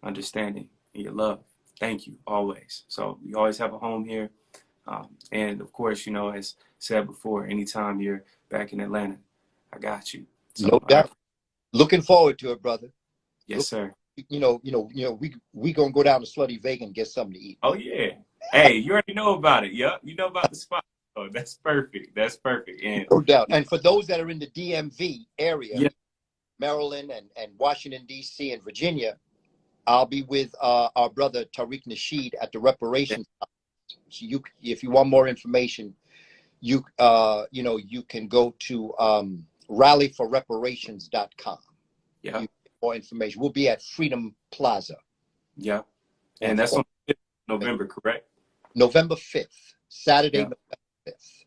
understanding, and your love. Thank you always. So we always have a home here. And of course, you know, as said before, anytime you're back in Atlanta, I got you. So, no doubt. Looking forward to it, brother. Yes, sir. You know, we gonna go down to Slutty Vegan and get something to eat. Oh yeah. Hey, you already know about it. Yep. You know about the spot. Oh, that's perfect. That's perfect. And no doubt. And for those that are in the DMV area, yeah. Maryland and Washington, D.C. and Virginia, I'll be with our brother Tariq Nasheed at the Reparations. So if you want more information, you can go to rallyforreparations.com. Yeah. More information. We'll be at Freedom Plaza. Yeah. And that's on November, correct? November 5th, Saturday, yeah. November 5th.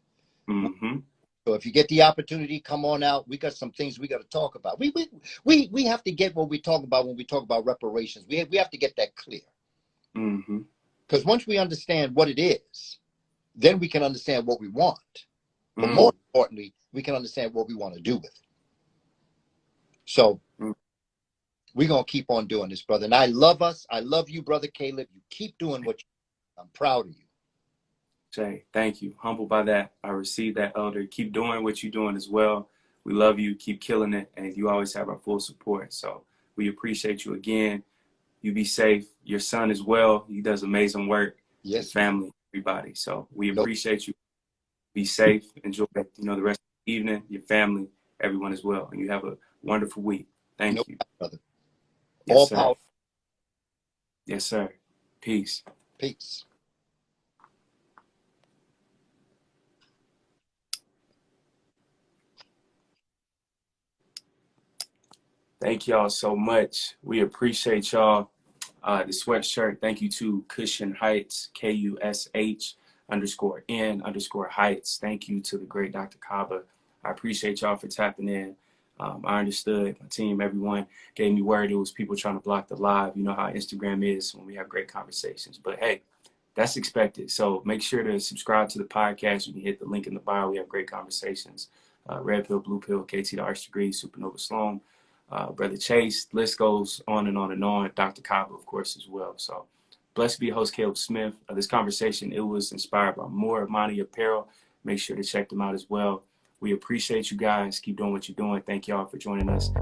Mm-hmm. So if you get the opportunity, come on out. We got some things we got to talk about. We have to get what we talk about when we talk about reparations. We have to get that clear. Mm-hmm. Because once we understand what it is, then we can understand what we want. But more importantly, we can understand what we want to do with it. So we're going to keep on doing this, brother. And I love us. I love you, Brother Caleb. You keep doing what you do. I'm proud of you. Jay, thank you. Humbled by that. I received that, Elder. Keep doing what you're doing as well. We love you. Keep killing it. And you always have our full support. So we appreciate you again. You be safe. Your son as well. He does amazing work. Yes. His family, everybody. So we appreciate you. Be safe. Enjoy, the rest of the evening, your family, everyone as well. And you have a wonderful week. Thank you. Brother. Yes, all sir. Power. Yes, sir. Peace. Peace. Thank y'all so much. We appreciate y'all. The sweatshirt, thank you to Cushion Heights, KUSH_N_Heights. Thank you to the great Dr. Kaba. I appreciate y'all for tapping in. I understood. My team, everyone gave me word it was people trying to block the live. You know how Instagram is when we have great conversations. But hey, that's expected. So make sure to subscribe to the podcast. You can hit the link in the bio. We have great conversations. Red Pill, Blue Pill, KT the Arch Degree, Supernova Sloan. Brother Chase, list goes on and on and on. Dr. Kaba, of course, as well. So blessed to be host Caleb Smith. This conversation, it was inspired by more Money Apparel. Make sure to check them out as well. We appreciate you guys. Keep doing what you're doing. Thank y'all for joining us.